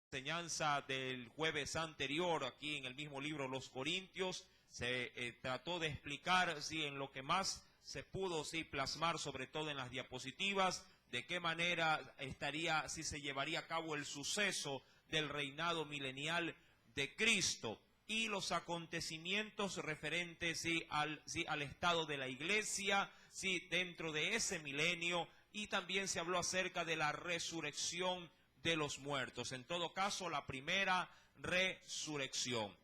Enseñanza del jueves anterior, aquí en el mismo libro Los Corintios, se trató de explicar, sí, en lo que más se pudo, sí, plasmar, sobre todo en las diapositivas, de qué manera estaría, si se llevaría a cabo el suceso del reinado milenial de Cristo y los acontecimientos referentes, sí, al estado de la iglesia, sí, dentro de ese milenio, y también se habló acerca de la resurrección de los muertos. En todo caso, la primera resurrección.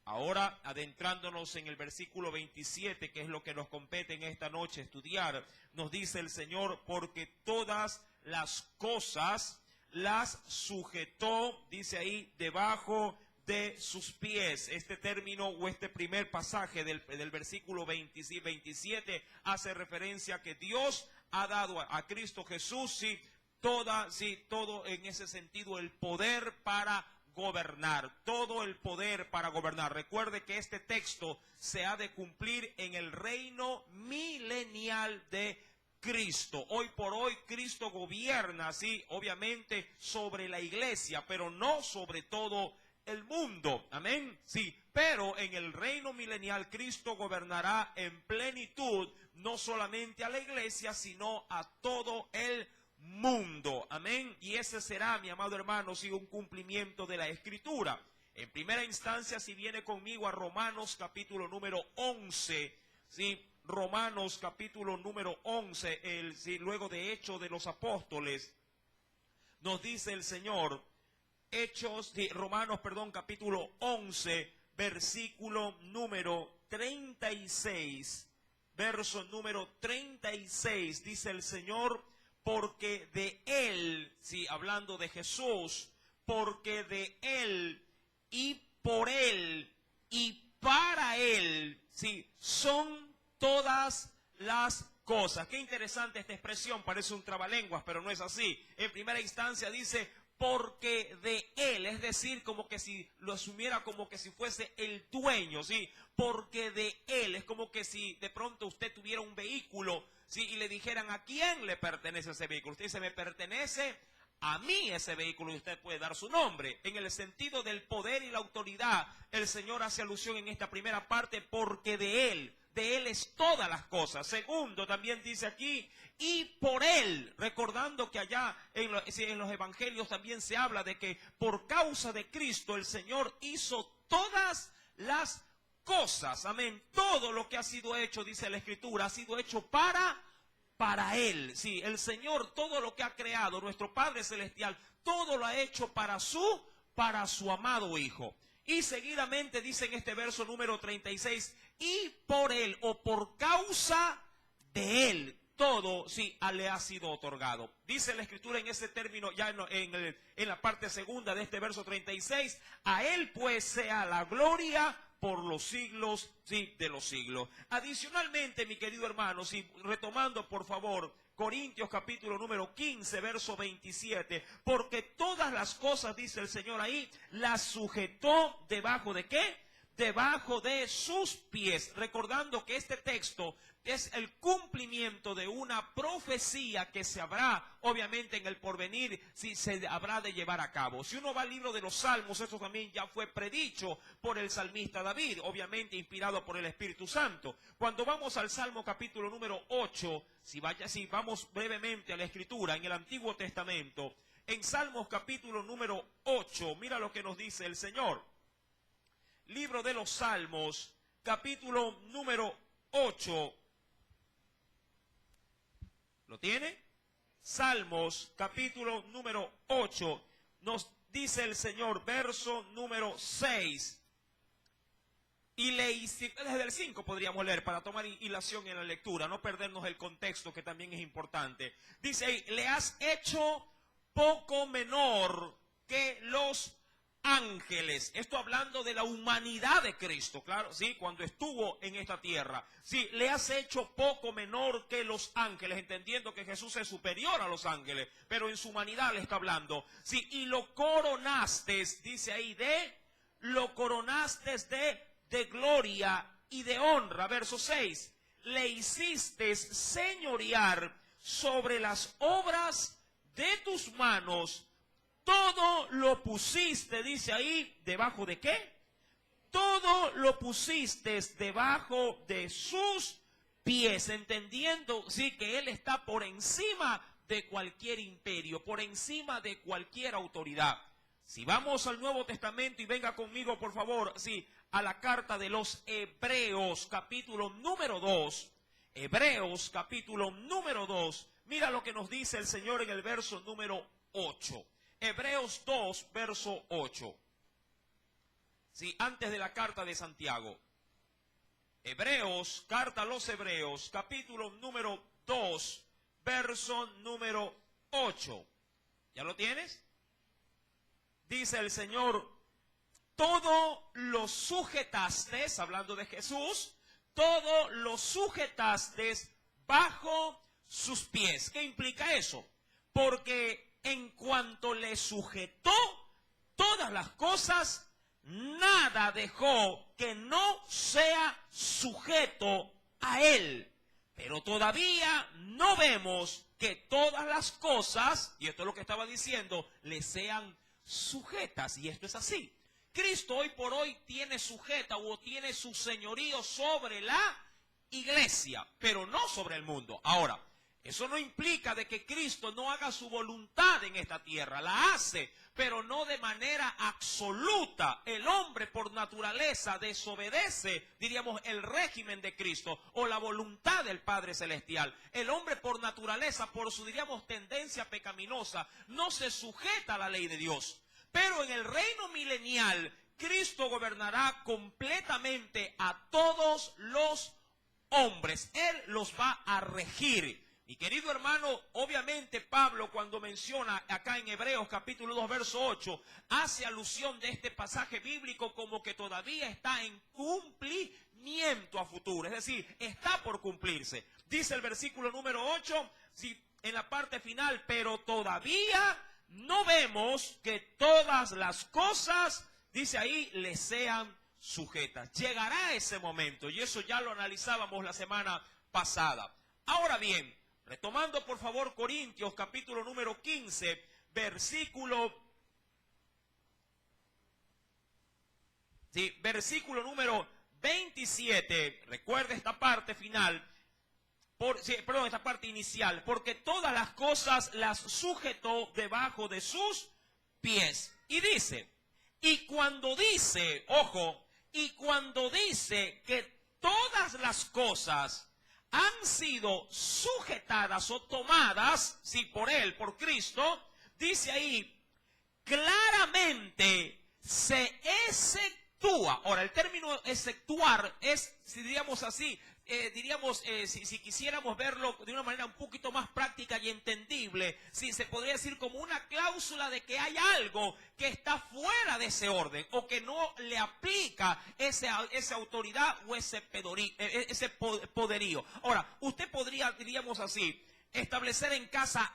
Ahora, adentrándonos en el versículo 27, que es lo que nos compete en esta noche estudiar, nos dice el Señor: porque todas las cosas las sujetó, dice ahí, debajo de sus pies. Este término o este primer pasaje del versículo 27 hace referencia a que Dios ha dado a Cristo Jesús, sí, todo en ese sentido, el poder para gobernar, todo el poder para gobernar. Recuerde que este texto se ha de cumplir en el reino milenial de Cristo. Hoy por hoy Cristo gobierna, sí, obviamente sobre la iglesia, pero no sobre todo el mundo, amén, sí, pero en el reino milenial Cristo gobernará en plenitud, no solamente a la iglesia, sino a todo el mundo, amén. Y ese será, mi amado hermano, sí, un cumplimiento de la Escritura. En primera instancia, si viene conmigo a Romanos capítulo número 11, sí, Romanos capítulo número 11, sí, luego de Hechos de los Apóstoles, nos dice el Señor, Romanos, capítulo 11, versículo número 36, verso número 36, dice el Señor: porque de Él, sí, hablando de Jesús, porque de Él y por Él y para Él, sí, son todas las cosas. Qué interesante esta expresión, parece un trabalenguas, pero no es así. En primera instancia dice: porque de Él, es decir, como que si lo asumiera como que si fuese el dueño, ¿sí? Porque de Él, es como que si de pronto usted tuviera un vehículo, ¿sí? Y le dijeran: ¿a quién le pertenece ese vehículo? Usted dice: me pertenece a mí ese vehículo, y usted puede dar su nombre. En el sentido del poder y la autoridad, el Señor hace alusión en esta primera parte: porque de Él es todas las cosas. Segundo, también dice aquí: y por Él, recordando que allá en los evangelios también se habla de que por causa de Cristo el Señor hizo todas las cosas, amén. Todo lo que ha sido hecho, dice la Escritura, ha sido hecho para Él. Sí, el Señor, todo lo que ha creado, nuestro Padre Celestial, todo lo ha hecho para su amado Hijo. Y seguidamente dice en este verso número 36, y por Él o por causa de Él, todo, sí, le ha sido otorgado. Dice la Escritura en ese término, ya en la parte segunda de este verso 36, a Él pues sea la gloria por los siglos, sí, de los siglos. Adicionalmente, mi querido hermano, sí, retomando por favor Corintios capítulo número 15, verso 27, porque todas las cosas, dice el Señor ahí, las sujetó debajo de ¿qué? Debajo de sus pies. Recordando que este texto es el cumplimiento de una profecía que se habrá, obviamente en el porvenir, si se habrá de llevar a cabo. Si uno va al libro de los Salmos, esto también ya fue predicho por el salmista David, obviamente inspirado por el Espíritu Santo. Cuando vamos al Salmo capítulo número 8, si vamos brevemente a la Escritura, en el Antiguo Testamento, en Salmos capítulo número 8, mira lo que nos dice el Señor. Libro de los Salmos, capítulo número 8. ¿Lo tiene? Salmos, capítulo número 8. Nos dice el Señor, verso número 6. Y desde el 5 podríamos leer para tomar hilación en la lectura, no perdernos el contexto que también es importante. Dice ahí: le has hecho poco menor que los ángeles. Esto hablando de la humanidad de Cristo, claro, sí, cuando estuvo en esta tierra. Sí, le has hecho poco menor que los ángeles, entendiendo que Jesús es superior a los ángeles, pero en su humanidad le está hablando. Sí, y lo coronaste, dice ahí, lo coronaste de gloria y de honra. Verso 6, le hiciste señorear sobre las obras de tus manos. todo lo pusiste, dice ahí, ¿debajo de qué? Todo lo pusiste debajo de sus pies, entendiendo, sí, que Él está por encima de cualquier imperio, por encima de cualquier autoridad. Si vamos al Nuevo Testamento, y venga conmigo, por favor, sí, a la carta de los Hebreos, capítulo número 2, Hebreos, capítulo número 2, mira lo que nos dice el Señor en el verso número 8. Hebreos 2, verso 8. Sí, antes de la carta de Santiago. Hebreos, carta a los Hebreos, capítulo número 2, verso número 8. ¿Ya lo tienes? Dice el Señor, todo lo sujetaste, hablando de Jesús, todo lo sujetaste bajo sus pies. ¿Qué implica eso? Porque en cuanto le sujetó todas las cosas, nada dejó que no sea sujeto a Él. Pero todavía no vemos que todas las cosas, y esto es lo que estaba diciendo, le sean sujetas. Y esto es así. Cristo hoy por hoy tiene sujeta o tiene su señorío sobre la iglesia, pero no sobre el mundo. Ahora, eso no implica de que Cristo no haga su voluntad en esta tierra, la hace, pero no de manera absoluta. El hombre por naturaleza desobedece, diríamos, el régimen de Cristo o la voluntad del Padre Celestial. El hombre por naturaleza, por su, diríamos, tendencia pecaminosa, no se sujeta a la ley de Dios. Pero en el reino milenial, Cristo gobernará completamente a todos los hombres. Él los va a regir. Mi querido hermano, obviamente Pablo, cuando menciona acá en Hebreos capítulo 2 verso 8, hace alusión de este pasaje bíblico como que todavía está en cumplimiento a futuro, es decir, está por cumplirse. Dice el versículo número 8, si en la parte final, pero todavía no vemos que todas las cosas, dice ahí, le sean sujetas. Llegará ese momento, y eso ya lo analizábamos la semana pasada. Ahora bien, retomando por favor Corintios capítulo número 15, versículo número 27, recuerde esta parte final, esta parte inicial, porque todas las cosas las sujetó debajo de sus pies. Y dice, y cuando dice, ojo, y cuando dice que todas las cosas han sido sujetadas o tomadas, sí, por Él, por Cristo, dice ahí, claramente se exceptúa. Ahora, el término exceptuar es, si diríamos así, si quisiéramos verlo de una manera un poquito más práctica y entendible, sí, se podría decir como una cláusula de que hay algo que está fuera de ese orden o que no le aplica esa autoridad o ese poderío. Ahora, usted podría, diríamos así, establecer en casa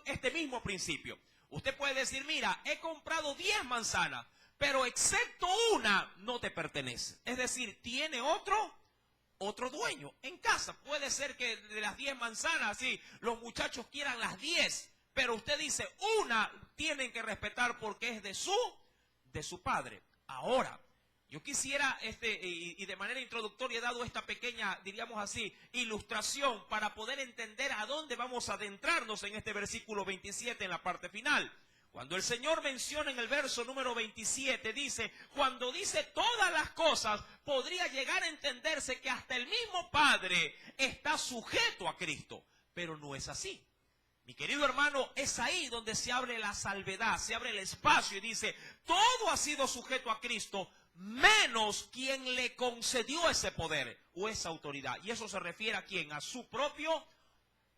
este mismo principio. Usted puede decir, mira, he comprado 10 manzanas, pero excepto una no te pertenece. Es decir, tiene otro dueño en casa. Puede ser que de las 10 manzanas, sí, los muchachos quieran las 10, pero usted dice, una tienen que respetar porque es de su padre. Ahora, yo quisiera, y de manera introductoria he dado esta pequeña, diríamos así, ilustración para poder entender a dónde vamos a adentrarnos en este versículo 27 en la parte final. Cuando el Señor menciona en el verso número 27, dice, cuando dice todas las cosas, podría llegar a entenderse que hasta el mismo Padre está sujeto a Cristo, pero no es así. Mi querido hermano, es ahí donde se abre la salvedad, se abre el espacio y dice, todo ha sido sujeto a Cristo, menos quien le concedió ese poder o esa autoridad. Y eso se refiere a quién, a su propio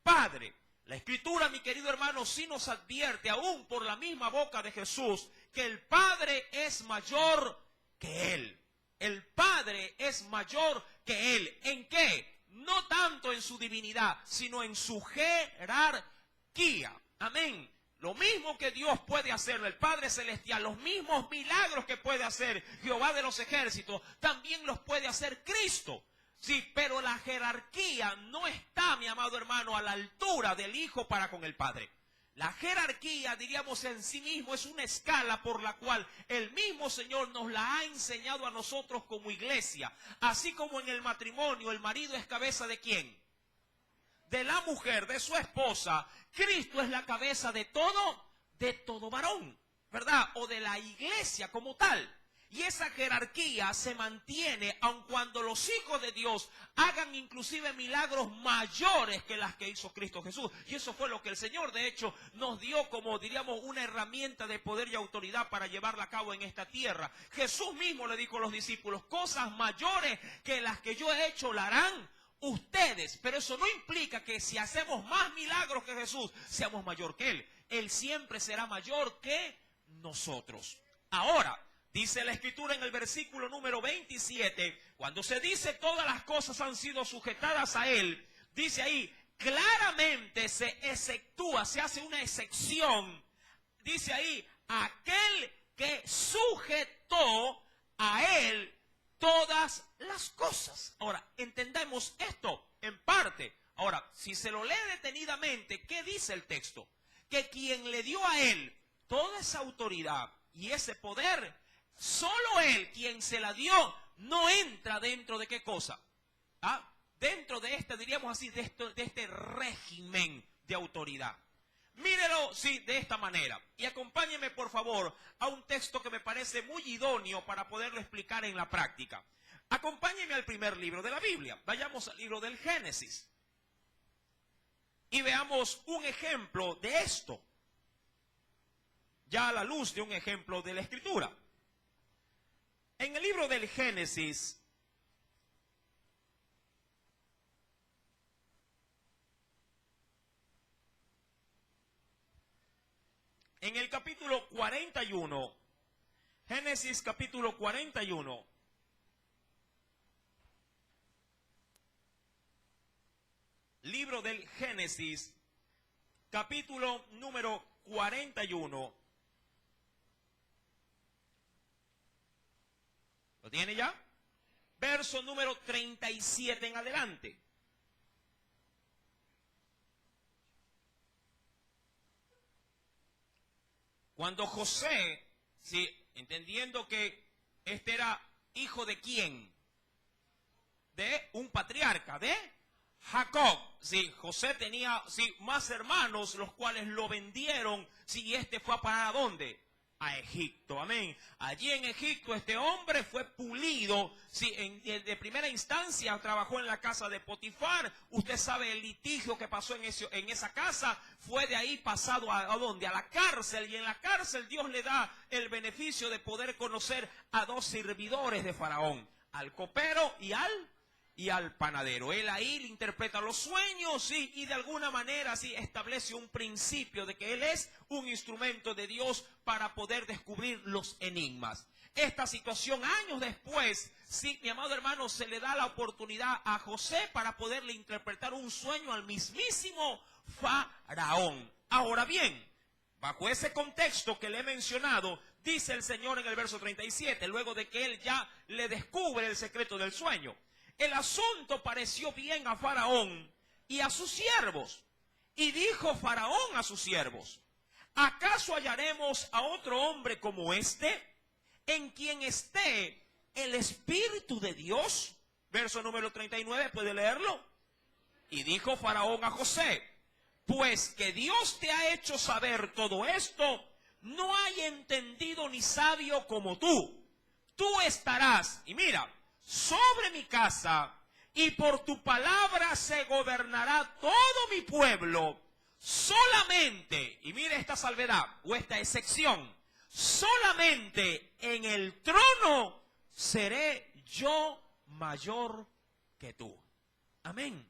Padre. La Escritura, mi querido hermano, sí nos advierte, aún por la misma boca de Jesús, que el Padre es mayor que Él. El Padre es mayor que Él. ¿En qué? No tanto en su divinidad, sino en su jerarquía. Amén. Lo mismo que Dios puede hacer, el Padre Celestial, los mismos milagros que puede hacer Jehová de los ejércitos, también los puede hacer Cristo. Sí, pero la jerarquía no está, mi amado hermano, a la altura del Hijo para con el Padre. La jerarquía, diríamos en sí mismo, es una escala por la cual el mismo Señor nos la ha enseñado a nosotros como iglesia. Así como en el matrimonio, el marido es cabeza ¿de quién? De la mujer, de su esposa. Cristo es la cabeza de todo varón, ¿verdad? O de la iglesia como tal. Y esa jerarquía se mantiene aun cuando los hijos de Dios hagan inclusive milagros mayores que las que hizo Cristo Jesús. Y eso fue lo que el Señor de hecho nos dio como diríamos una herramienta de poder y autoridad para llevarla a cabo en esta tierra. Jesús mismo le dijo a los discípulos, cosas mayores que las que yo he hecho la harán ustedes. Pero eso no implica que si hacemos más milagros que Jesús, seamos mayor que Él. Él siempre será mayor que nosotros. Ahora, dice la Escritura en el versículo número 27, cuando se dice todas las cosas han sido sujetadas a Él, dice ahí, claramente se exceptúa, se hace una excepción, dice ahí, aquel que sujetó a Él todas las cosas. Ahora, entendemos esto en parte. Ahora, si se lo lee detenidamente, ¿qué dice el texto? Que quien le dio a Él toda esa autoridad y ese poder, solo Él, quien se la dio, no entra dentro de qué cosa. Dentro de este, diríamos así, de este régimen de autoridad. Mírelo, sí, de esta manera. Y acompáñeme, por favor, a un texto que me parece muy idóneo para poderlo explicar en la práctica. Acompáñeme al primer libro de la Biblia. Vayamos al libro del Génesis. Y veamos un ejemplo de esto. Ya a la luz de un ejemplo de la Escritura. En el libro del Génesis, en el capítulo 41, Génesis capítulo 41, libro del Génesis, capítulo número 41. ¿Lo tiene ya? Verso número 37 en adelante. Cuando José, sí, entendiendo que este era hijo de quién, de un patriarca, de Jacob. Sí, José tenía más hermanos, los cuales lo vendieron. Sí, y este fue a parar ¿a dónde? A Egipto, amén. Allí en Egipto este hombre fue pulido, sí, de primera instancia trabajó en la casa de Potifar. Usted sabe el litigio que pasó en esa casa, fue de ahí pasado ¿a dónde? A la cárcel, y en la cárcel Dios le da el beneficio de poder conocer a dos servidores de Faraón, al copero y al panadero. Él ahí le interpreta los sueños, sí, y de alguna manera sí establece un principio de que él es un instrumento de Dios para poder descubrir los enigmas. Esta situación, años después, sí, mi amado hermano, se le da la oportunidad a José para poderle interpretar un sueño al mismísimo Faraón. Ahora bien, bajo ese contexto que le he mencionado, dice el Señor en el verso 37, luego de que él ya le descubre el secreto del sueño: el asunto pareció bien a Faraón y a sus siervos. Y dijo Faraón a sus siervos: ¿acaso hallaremos a otro hombre como este, en quien esté el Espíritu de Dios? Verso número 39, ¿puede leerlo? Y dijo Faraón a José: pues que Dios te ha hecho saber todo esto, no hay entendido ni sabio como tú. Tú estarás, y mira, sobre mi casa, y por tu palabra se gobernará todo mi pueblo. Solamente, y mire esta salvedad o esta excepción, solamente en el trono seré yo mayor que tú. Amén.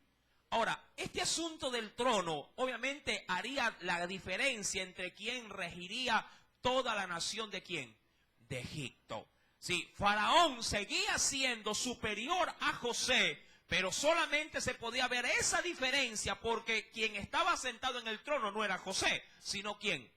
Ahora, este asunto del trono obviamente haría la diferencia entre quién regiría toda la nación de quién, de Egipto. Sí, Faraón seguía siendo superior a José, pero solamente se podía ver esa diferencia porque quien estaba sentado en el trono no era José, sino ¿quién?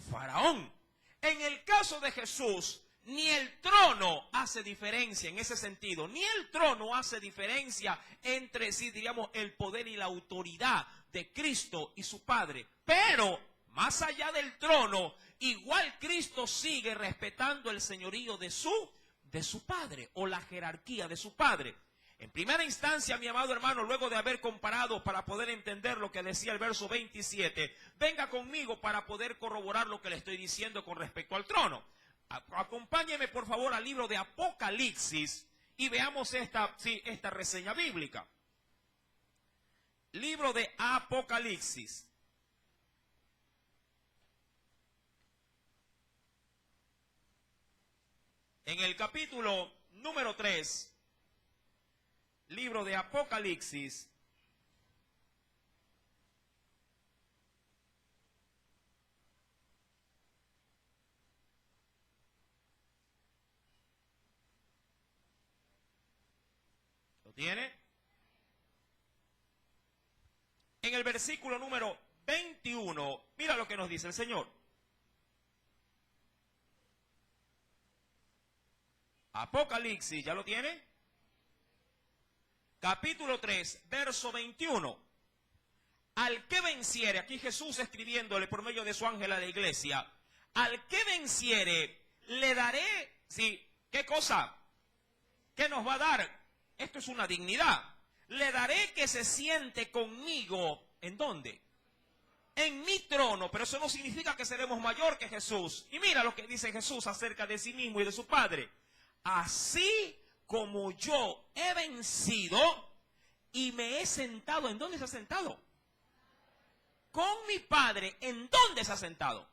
Faraón. En el caso de Jesús, ni el trono hace diferencia en ese sentido, ni el trono hace diferencia entre, sí, diríamos, el poder y la autoridad de Cristo y su Padre. Pero más allá del trono, igual Cristo sigue respetando el señorío de su Padre, o la jerarquía de su Padre. En primera instancia, mi amado hermano, luego de haber comparado para poder entender lo que decía el verso 27, venga conmigo para poder corroborar lo que le estoy diciendo con respecto al trono. Acompáñeme por favor al libro de Apocalipsis y veamos esta reseña bíblica. Libro de Apocalipsis. En el capítulo número 3, libro de Apocalipsis, ¿lo tiene? En el versículo número 21, mira lo que nos dice el Señor. Apocalipsis, ¿ya lo tiene? Capítulo 3, verso 21. Al que venciere, aquí Jesús escribiéndole por medio de su ángel a la iglesia, al que venciere, le daré, ¿sí? ¿Qué cosa? ¿Qué nos va a dar? Esto es una dignidad. Le daré que se siente conmigo, ¿en dónde? En mi trono, pero eso no significa que seremos mayor que Jesús. Y mira lo que dice Jesús acerca de sí mismo y de su Padre. Así como yo he vencido y me he sentado, ¿en dónde se ha sentado? Con mi Padre, ¿en dónde se ha sentado?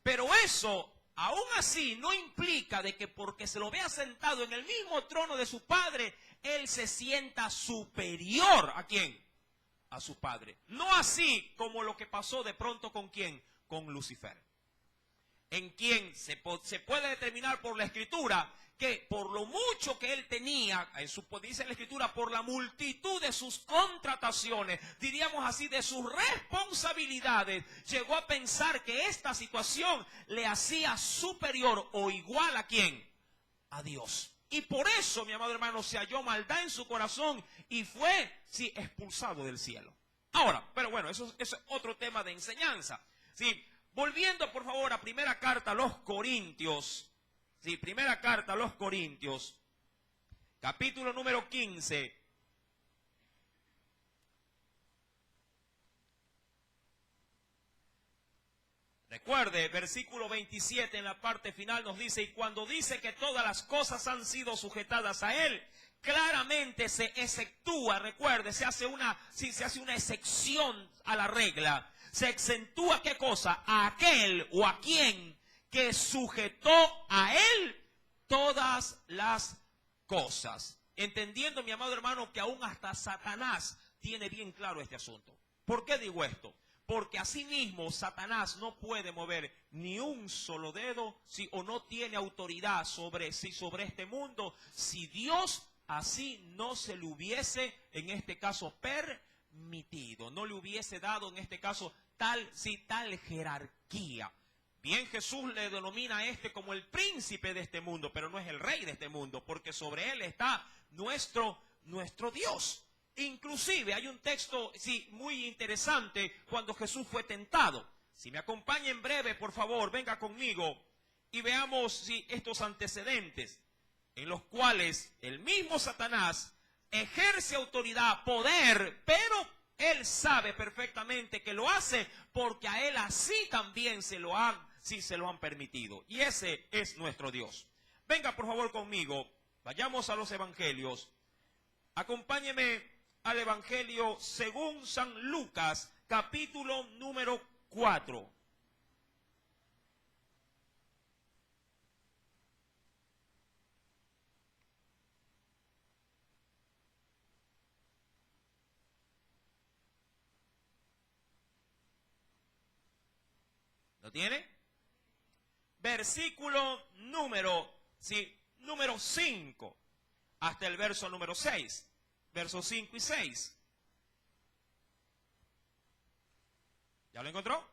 Pero eso, aún así, no implica de que porque se lo vea sentado en el mismo trono de su Padre, Él se sienta superior, ¿a quién? A su Padre. No así como lo que pasó de pronto con ¿quién? Con Lucifer. En quien se puede determinar por la Escritura que por lo mucho que él tenía, dice la Escritura, por la multitud de sus contrataciones, diríamos así, de sus responsabilidades, llegó a pensar que esta situación le hacía superior o igual ¿a quién? A Dios. Y por eso, mi amado hermano, se halló maldad en su corazón y fue, sí, expulsado del cielo. Ahora, pero bueno, eso es otro tema de enseñanza. Sí, volviendo por favor a primera carta a los Corintios. Sí, primera carta a los Corintios, capítulo número 15. Recuerde, versículo 27 en la parte final nos dice, y cuando dice que todas las cosas han sido sujetadas a Él, claramente se exceptúa, recuerde, se hace una excepción a la regla. Se exentúa ¿qué cosa? A aquel o a quien que sujetó a Él todas las cosas. Entendiendo, mi amado hermano, que aún hasta Satanás tiene bien claro este asunto. ¿Por qué digo esto? Porque asimismo Satanás no puede mover ni un solo dedo, si o no tiene autoridad sobre este mundo, si Dios así no se le hubiese, en este caso, permitido, no le hubiese dado, en este caso, tal jerarquía. Bien, Jesús le denomina a este como el príncipe de este mundo, pero no es el rey de este mundo, porque sobre él está nuestro Dios. Inclusive hay un texto, sí, muy interesante cuando Jesús fue tentado. Si me acompaña en breve, por favor, venga conmigo y veamos sí, estos antecedentes en los cuales el mismo Satanás ejerce autoridad, poder, pero él sabe perfectamente que lo hace porque a él así también se lo han permitido. Y ese es nuestro Dios. Venga por favor conmigo, vayamos a los evangelios. Acompáñeme al Evangelio según San Lucas, capítulo número 4. ¿Lo tiene? Versículo número 5 hasta el verso número 6. Versos 5 y 6. ¿Ya lo encontró?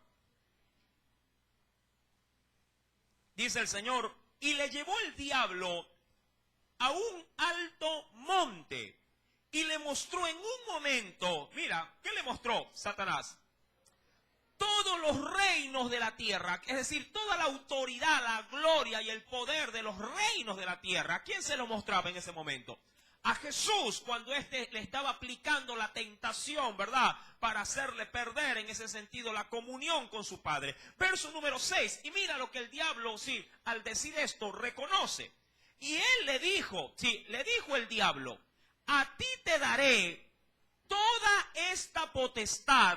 Dice el Señor, y le llevó el diablo a un alto monte y le mostró en un momento, mira, ¿qué le mostró Satanás? todos los reinos de la tierra, es decir, toda la autoridad, la gloria y el poder de los reinos de la tierra. ¿A quién se lo mostraba en ese momento? A Jesús, cuando éste le estaba aplicando la tentación, ¿verdad? Para hacerle perder en ese sentido la comunión con su Padre. Verso número 6, y mira lo que el diablo, sí, al decir esto, reconoce. Y él le dijo el diablo, a ti te daré toda esta potestad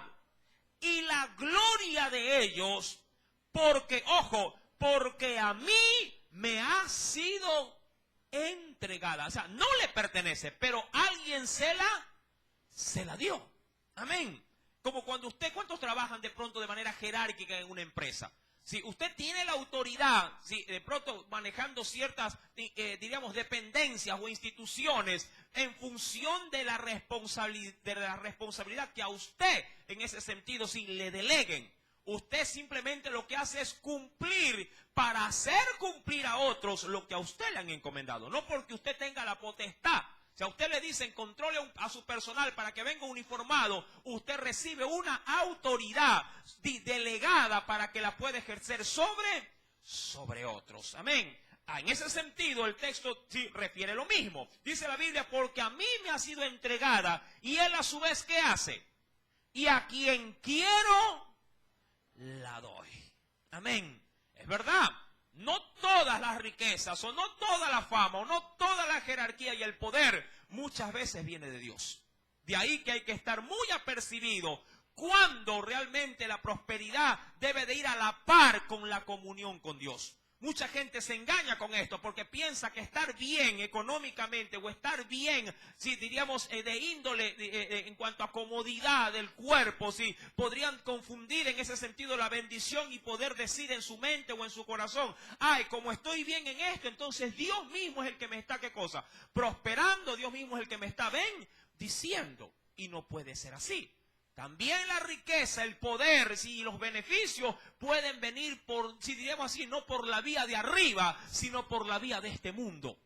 y la gloria de ellos, porque, ojo, porque a mí me ha sido entregada. O sea, no le pertenece, pero alguien se la dio. Amén. Como cuando ¿cuántos trabajan de pronto de manera jerárquica en una empresa? Si usted tiene la autoridad, si de pronto manejando ciertas, diríamos, dependencias o instituciones en función de la responsabilidad que a usted, en ese sentido, si le deleguen, usted simplemente lo que hace es cumplir para hacer cumplir a otros lo que a usted le han encomendado. No porque usted tenga la potestad. Si a usted le dicen controle a su personal para que venga uniformado, usted recibe una autoridad delegada para que la pueda ejercer sobre otros. Amén. En ese sentido, el texto sí refiere lo mismo. Dice la Biblia, porque a mí me ha sido entregada, y él a su vez, ¿qué hace? Y a quien quiero, la doy. Amén. Es verdad. No todas las riquezas, o no toda la fama, o no toda la jerarquía y el poder, muchas veces viene de Dios. De ahí que hay que estar muy apercibido cuando realmente la prosperidad debe de ir a la par con la comunión con Dios. Mucha gente se engaña con esto porque piensa que estar bien económicamente o estar bien, si diríamos de índole en cuanto a comodidad del cuerpo, si podrían confundir en ese sentido la bendición y poder decir en su mente o en su corazón, ay, como estoy bien en esto, entonces Dios mismo es el que me está, ¿qué cosa? Prosperando, Dios mismo es el que me está bendiciendo. Y no puede ser así. También la riqueza, el poder y los beneficios pueden venir por, si diríamos así, no por la vía de arriba, sino por la vía de este mundo.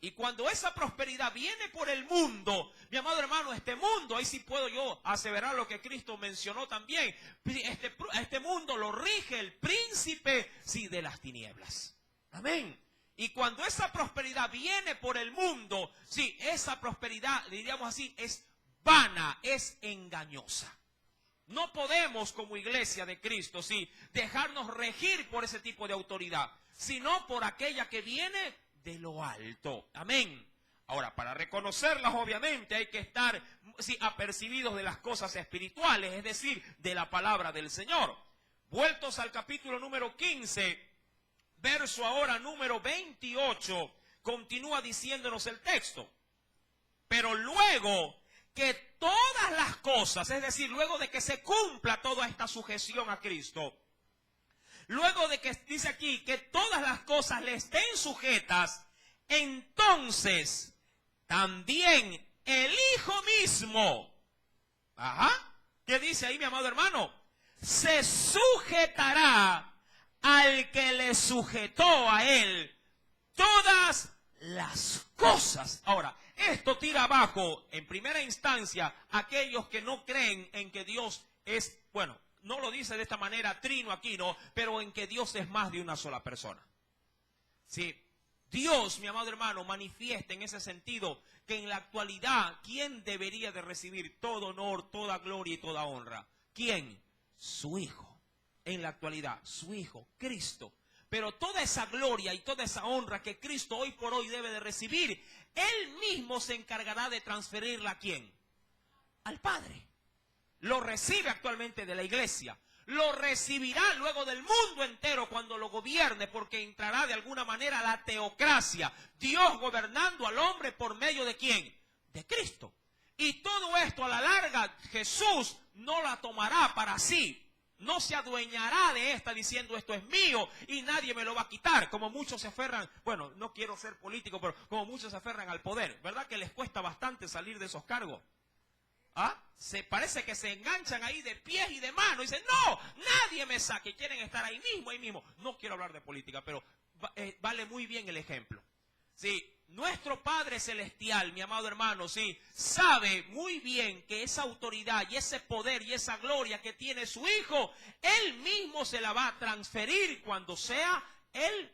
Y cuando esa prosperidad viene por el mundo, mi amado hermano, este mundo, ahí sí puedo yo aseverar lo que Cristo mencionó también, este mundo lo rige el príncipe, sí, de las tinieblas. Amén. Y cuando esa prosperidad viene por el mundo, sí, esa prosperidad, diríamos así, es vana, es engañosa. No podemos como iglesia de Cristo, sí, dejarnos regir por ese tipo de autoridad, sino por aquella que viene de lo alto. Amén. Ahora, para reconocerlas, obviamente, hay que estar, sí, apercibidos de las cosas espirituales, es decir, de la palabra del Señor. Vueltos al capítulo número 15, verso ahora número 28, continúa diciéndonos el texto. Pero luego que todas las cosas, es decir, luego de que se cumpla toda esta sujeción a Cristo, luego de que dice aquí que todas las cosas le estén sujetas, entonces también el Hijo mismo, ¿qué dice ahí, mi amado hermano? Se sujetará al que le sujetó a él todas las cosas. Ahora, esto tira abajo, en primera instancia, aquellos que no creen en que Dios es, bueno, no lo dice de esta manera trino aquí, no, pero en que Dios es más de una sola persona. Sí, Dios, mi amado hermano, manifiesta en ese sentido que en la actualidad, ¿quién debería de recibir todo honor, toda gloria y toda honra? ¿Quién? Su Hijo. En la actualidad, su Hijo, Cristo. Pero toda esa gloria y toda esa honra que Cristo hoy por hoy debe de recibir, Él mismo se encargará de transferirla ¿a quién? Al Padre. Lo recibe actualmente de la iglesia. Lo recibirá luego del mundo entero cuando lo gobierne, porque entrará de alguna manera la teocracia. Dios gobernando al hombre por medio ¿de quién? De Cristo. Y todo esto a la larga Jesús no la tomará para sí. No se adueñará de esta diciendo esto es mío y nadie me lo va a quitar, como muchos se aferran, bueno, no quiero ser político, pero como muchos se aferran al poder, ¿verdad que les cuesta bastante salir de esos cargos? Se parece que se enganchan ahí de pies y de manos y dicen, no, nadie me saque, quieren estar ahí mismo. No quiero hablar de política, pero vale muy bien el ejemplo. Sí, nuestro Padre Celestial, mi amado hermano, sí, sabe muy bien que esa autoridad y ese poder y esa gloria que tiene su Hijo, Él mismo se la va a transferir cuando sea el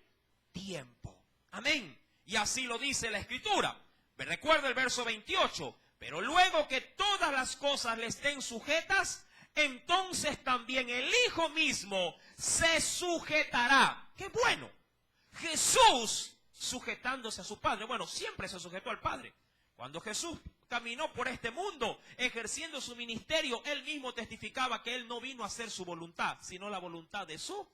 tiempo. Amén. Y así lo dice la Escritura. Me recuerda el verso 28. Pero luego que todas las cosas le estén sujetas, entonces también el Hijo mismo se sujetará. ¡Qué bueno! Jesús sujetándose a su Padre. Bueno, siempre se sujetó al Padre. Cuando Jesús caminó por este mundo, ejerciendo su ministerio, Él mismo testificaba que Él no vino a hacer su voluntad, sino la voluntad de su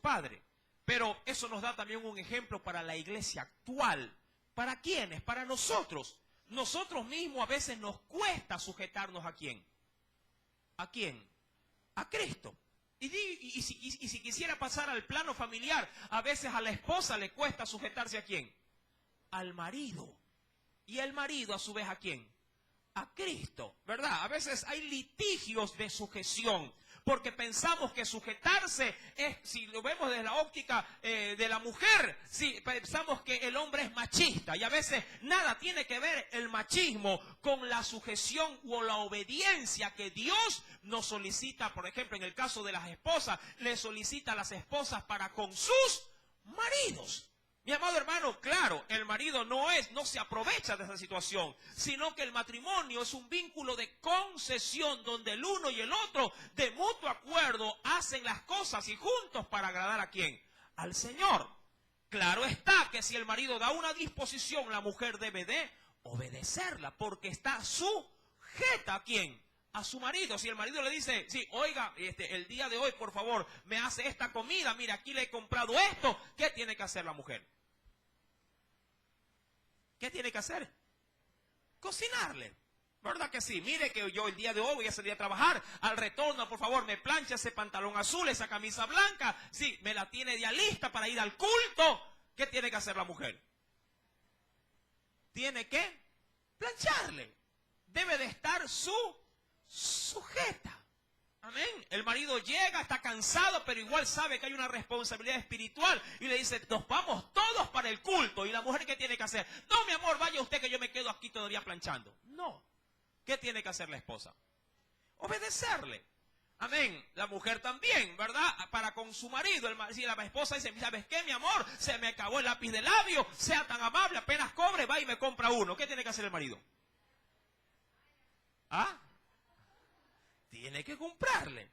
Padre. Pero eso nos da también un ejemplo para la iglesia actual. ¿Para quiénes? Para nosotros. Nosotros mismos a veces nos cuesta sujetarnos ¿a quién? ¿A quién? A Cristo. Y si quisiera pasar al plano familiar, a veces a la esposa le cuesta sujetarse ¿a quién? Al marido. Y el marido a su vez ¿a quién? A Cristo, ¿verdad? A veces hay litigios de sujeción, porque pensamos que sujetarse es, si lo vemos desde la óptica de la mujer, sí, pensamos que el hombre es machista, y a veces nada tiene que ver el machismo con la sujeción o la obediencia que Dios nos solicita. Por ejemplo, en el caso de las esposas, le solicita a las esposas para con sus maridos. Mi amado hermano, claro, el marido no se aprovecha de esa situación, sino que el matrimonio es un vínculo de concesión donde el uno y el otro de mutuo acuerdo hacen las cosas y juntos para agradar ¿a quién? Al Señor. Claro está que si el marido da una disposición, la mujer debe de obedecerla porque está sujeta ¿a quién? A su marido. Si el marido le dice, sí, oiga, el día de hoy, por favor, me hace esta comida, mira, aquí le he comprado esto, ¿qué tiene que hacer la mujer? ¿Qué tiene que hacer? Cocinarle. ¿Verdad que sí? Mire que yo el día de hoy voy a salir a trabajar. Al retorno, por favor, me plancha ese pantalón azul, esa camisa blanca. Sí, me la tiene ya lista para ir al culto. ¿Qué tiene que hacer la mujer? Tiene que plancharle. Debe de estar sujeta. Amén. El marido llega, está cansado, pero igual sabe que hay una responsabilidad espiritual y le dice, nos vamos todos para el culto. ¿Y la mujer qué tiene que hacer? No, mi amor, vaya usted que yo me quedo aquí todavía planchando. No. ¿Qué tiene que hacer la esposa? Obedecerle. Amén. La mujer también, ¿verdad? Para con su marido. Si la esposa dice, ¿sabes qué, mi amor? Se me acabó el lápiz de labio, sea tan amable, apenas cobre, va y me compra uno. ¿Qué tiene que hacer el marido? ¿Ah? Tiene que comprarle,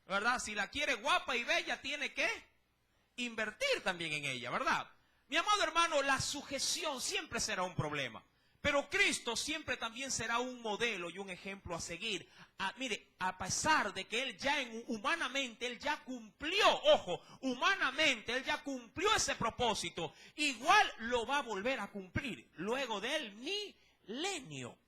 ¿verdad? Si la quiere guapa y bella, tiene que invertir también en ella, ¿verdad? Mi amado hermano, la sujeción siempre será un problema, pero Cristo siempre también será un modelo y un ejemplo a seguir. Mire, a pesar de que Él ya humanamente, Él ya cumplió, ojo, humanamente Él ya cumplió ese propósito, igual lo va a volver a cumplir luego del milenio.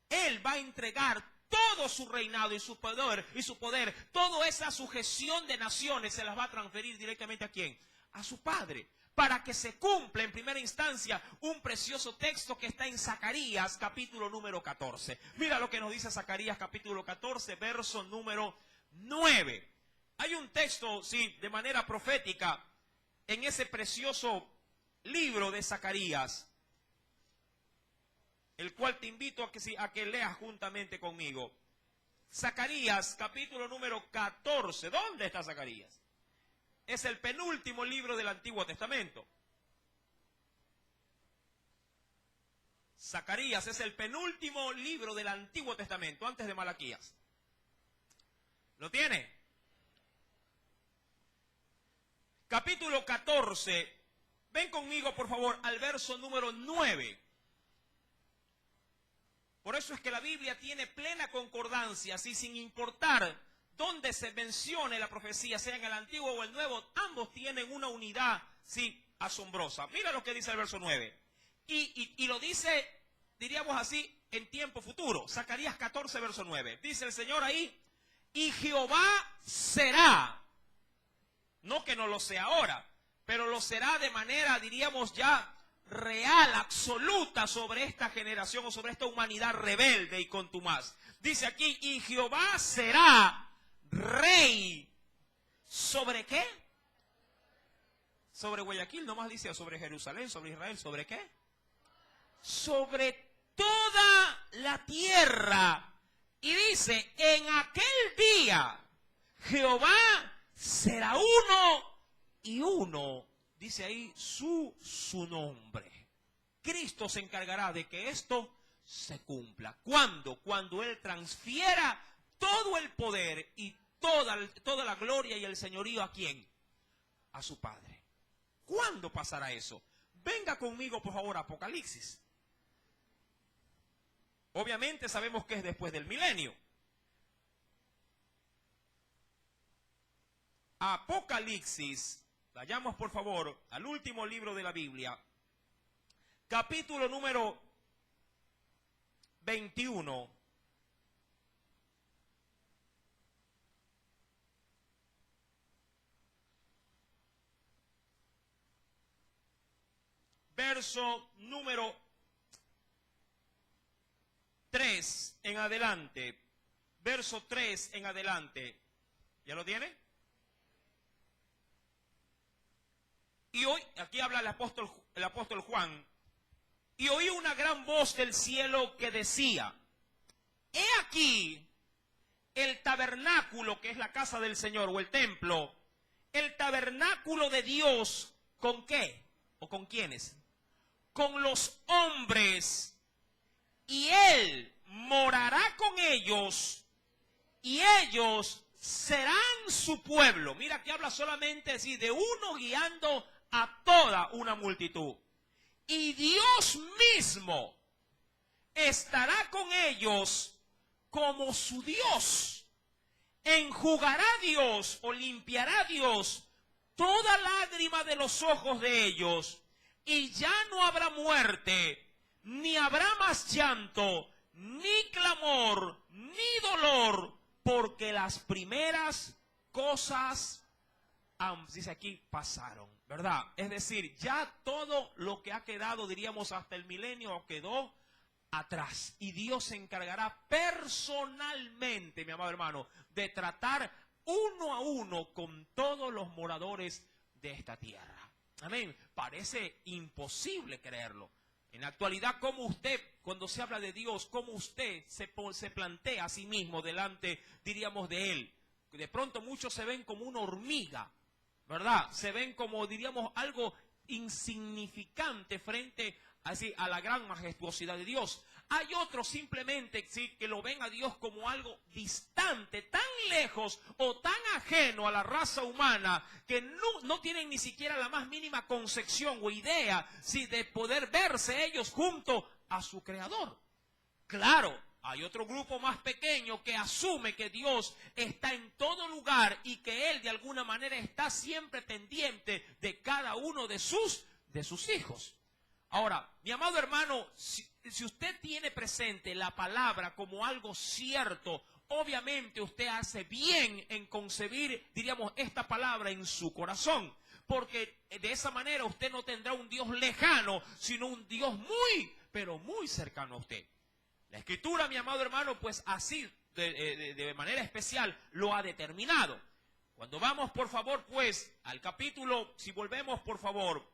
Él va a entregar todo su reinado y su poder, toda esa sujeción de naciones se las va a transferir directamente ¿a quién? A su Padre, para que se cumpla en primera instancia un precioso texto que está en Zacarías capítulo número 14. Mira lo que nos dice Zacarías capítulo 14, verso número 9. Hay un texto, sí, de manera profética en ese precioso libro de Zacarías, el cual te invito a que leas juntamente conmigo. Zacarías, capítulo número 14. ¿Dónde está Zacarías? Es el penúltimo libro del Antiguo Testamento. Zacarías es el penúltimo libro del Antiguo Testamento, antes de Malaquías. ¿Lo tiene? Capítulo 14. Ven conmigo, por favor, al verso número 9. Por eso es que la Biblia tiene plena concordancia, así sin importar dónde se mencione la profecía, sea en el Antiguo o el Nuevo, ambos tienen una unidad, sí, asombrosa. Mira lo que dice el verso 9. Y lo dice, diríamos así, en tiempo futuro. Zacarías 14, verso 9. Dice el Señor ahí, y Jehová será, no que no lo sea ahora, pero lo será de manera, diríamos ya, real, absoluta sobre esta generación o sobre esta humanidad rebelde y contumaz. Dice aquí, y Jehová será rey. ¿Sobre qué? Sobre Guayaquil, nomás dice sobre Jerusalén, sobre Israel, ¿sobre qué? Sobre toda la tierra. Y dice, en aquel día Jehová será uno y uno. Dice ahí su nombre. Cristo se encargará de que esto se cumpla. ¿Cuándo? Cuando Él transfiera todo el poder y toda la gloria y el señorío, ¿a quién? A su Padre. ¿Cuándo pasará eso? Venga conmigo, por favor, a Apocalipsis. Obviamente sabemos que es después del milenio. Apocalipsis, vayamos por favor al último libro de la Biblia, capítulo número 21. Verso número 3 en adelante. Verso 3 en adelante. ¿Ya lo tiene? Y hoy, aquí habla el apóstol Juan. Y oí una gran voz del cielo que decía: he aquí el tabernáculo, que es la casa del Señor o el templo, el tabernáculo de Dios, ¿con qué? ¿O con quiénes? Con los hombres, y Él morará con ellos, y ellos serán su pueblo. Mira que habla solamente así de uno guiando a toda una multitud. Y Dios mismo estará con ellos como su Dios. Enjugará Dios o limpiará Dios toda lágrima de los ojos de ellos. Y ya no habrá muerte, ni habrá más llanto, ni clamor, ni dolor, porque las primeras cosas, dice aquí, pasaron, ¿verdad? Es decir, ya todo lo que ha quedado, diríamos, hasta el milenio, quedó atrás. Y Dios se encargará personalmente, mi amado hermano, de tratar uno a uno con todos los moradores de esta tierra. Amén. Parece imposible creerlo. En la actualidad, ¿cómo usted, cuando se habla de Dios, cómo usted se plantea a sí mismo delante, diríamos, de Él? De pronto muchos se ven como una hormiga, ¿verdad? Se ven como, diríamos, algo insignificante frente a la gran majestuosidad de Dios. Hay otros simplemente sí, que lo ven a Dios como algo distante, tan lejos o tan ajeno a la raza humana, que no tienen ni siquiera la más mínima concepción o idea sí, de poder verse ellos junto a su Creador. Claro, hay otro grupo más pequeño que asume que Dios está en todo lugar y que Él de alguna manera está siempre pendiente de cada uno de sus hijos. Ahora, mi amado hermano, si usted tiene presente la palabra como algo cierto, obviamente usted hace bien en concebir, diríamos, esta palabra en su corazón. Porque de esa manera usted no tendrá un Dios lejano, sino un Dios muy, pero muy cercano a usted. La Escritura, mi amado hermano, pues así, de manera especial, lo ha determinado. Cuando vamos, por favor, pues, al capítulo, si volvemos, por favor,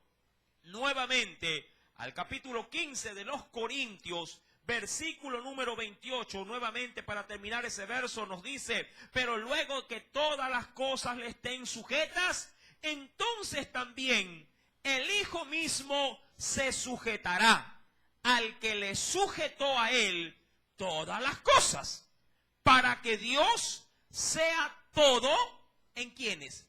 nuevamente al capítulo 15 de los Corintios, versículo número 28, nuevamente para terminar ese verso, nos dice: pero luego que todas las cosas le estén sujetas, entonces también el Hijo mismo se sujetará al que le sujetó a Él todas las cosas, para que Dios sea todo, ¿en quiénes?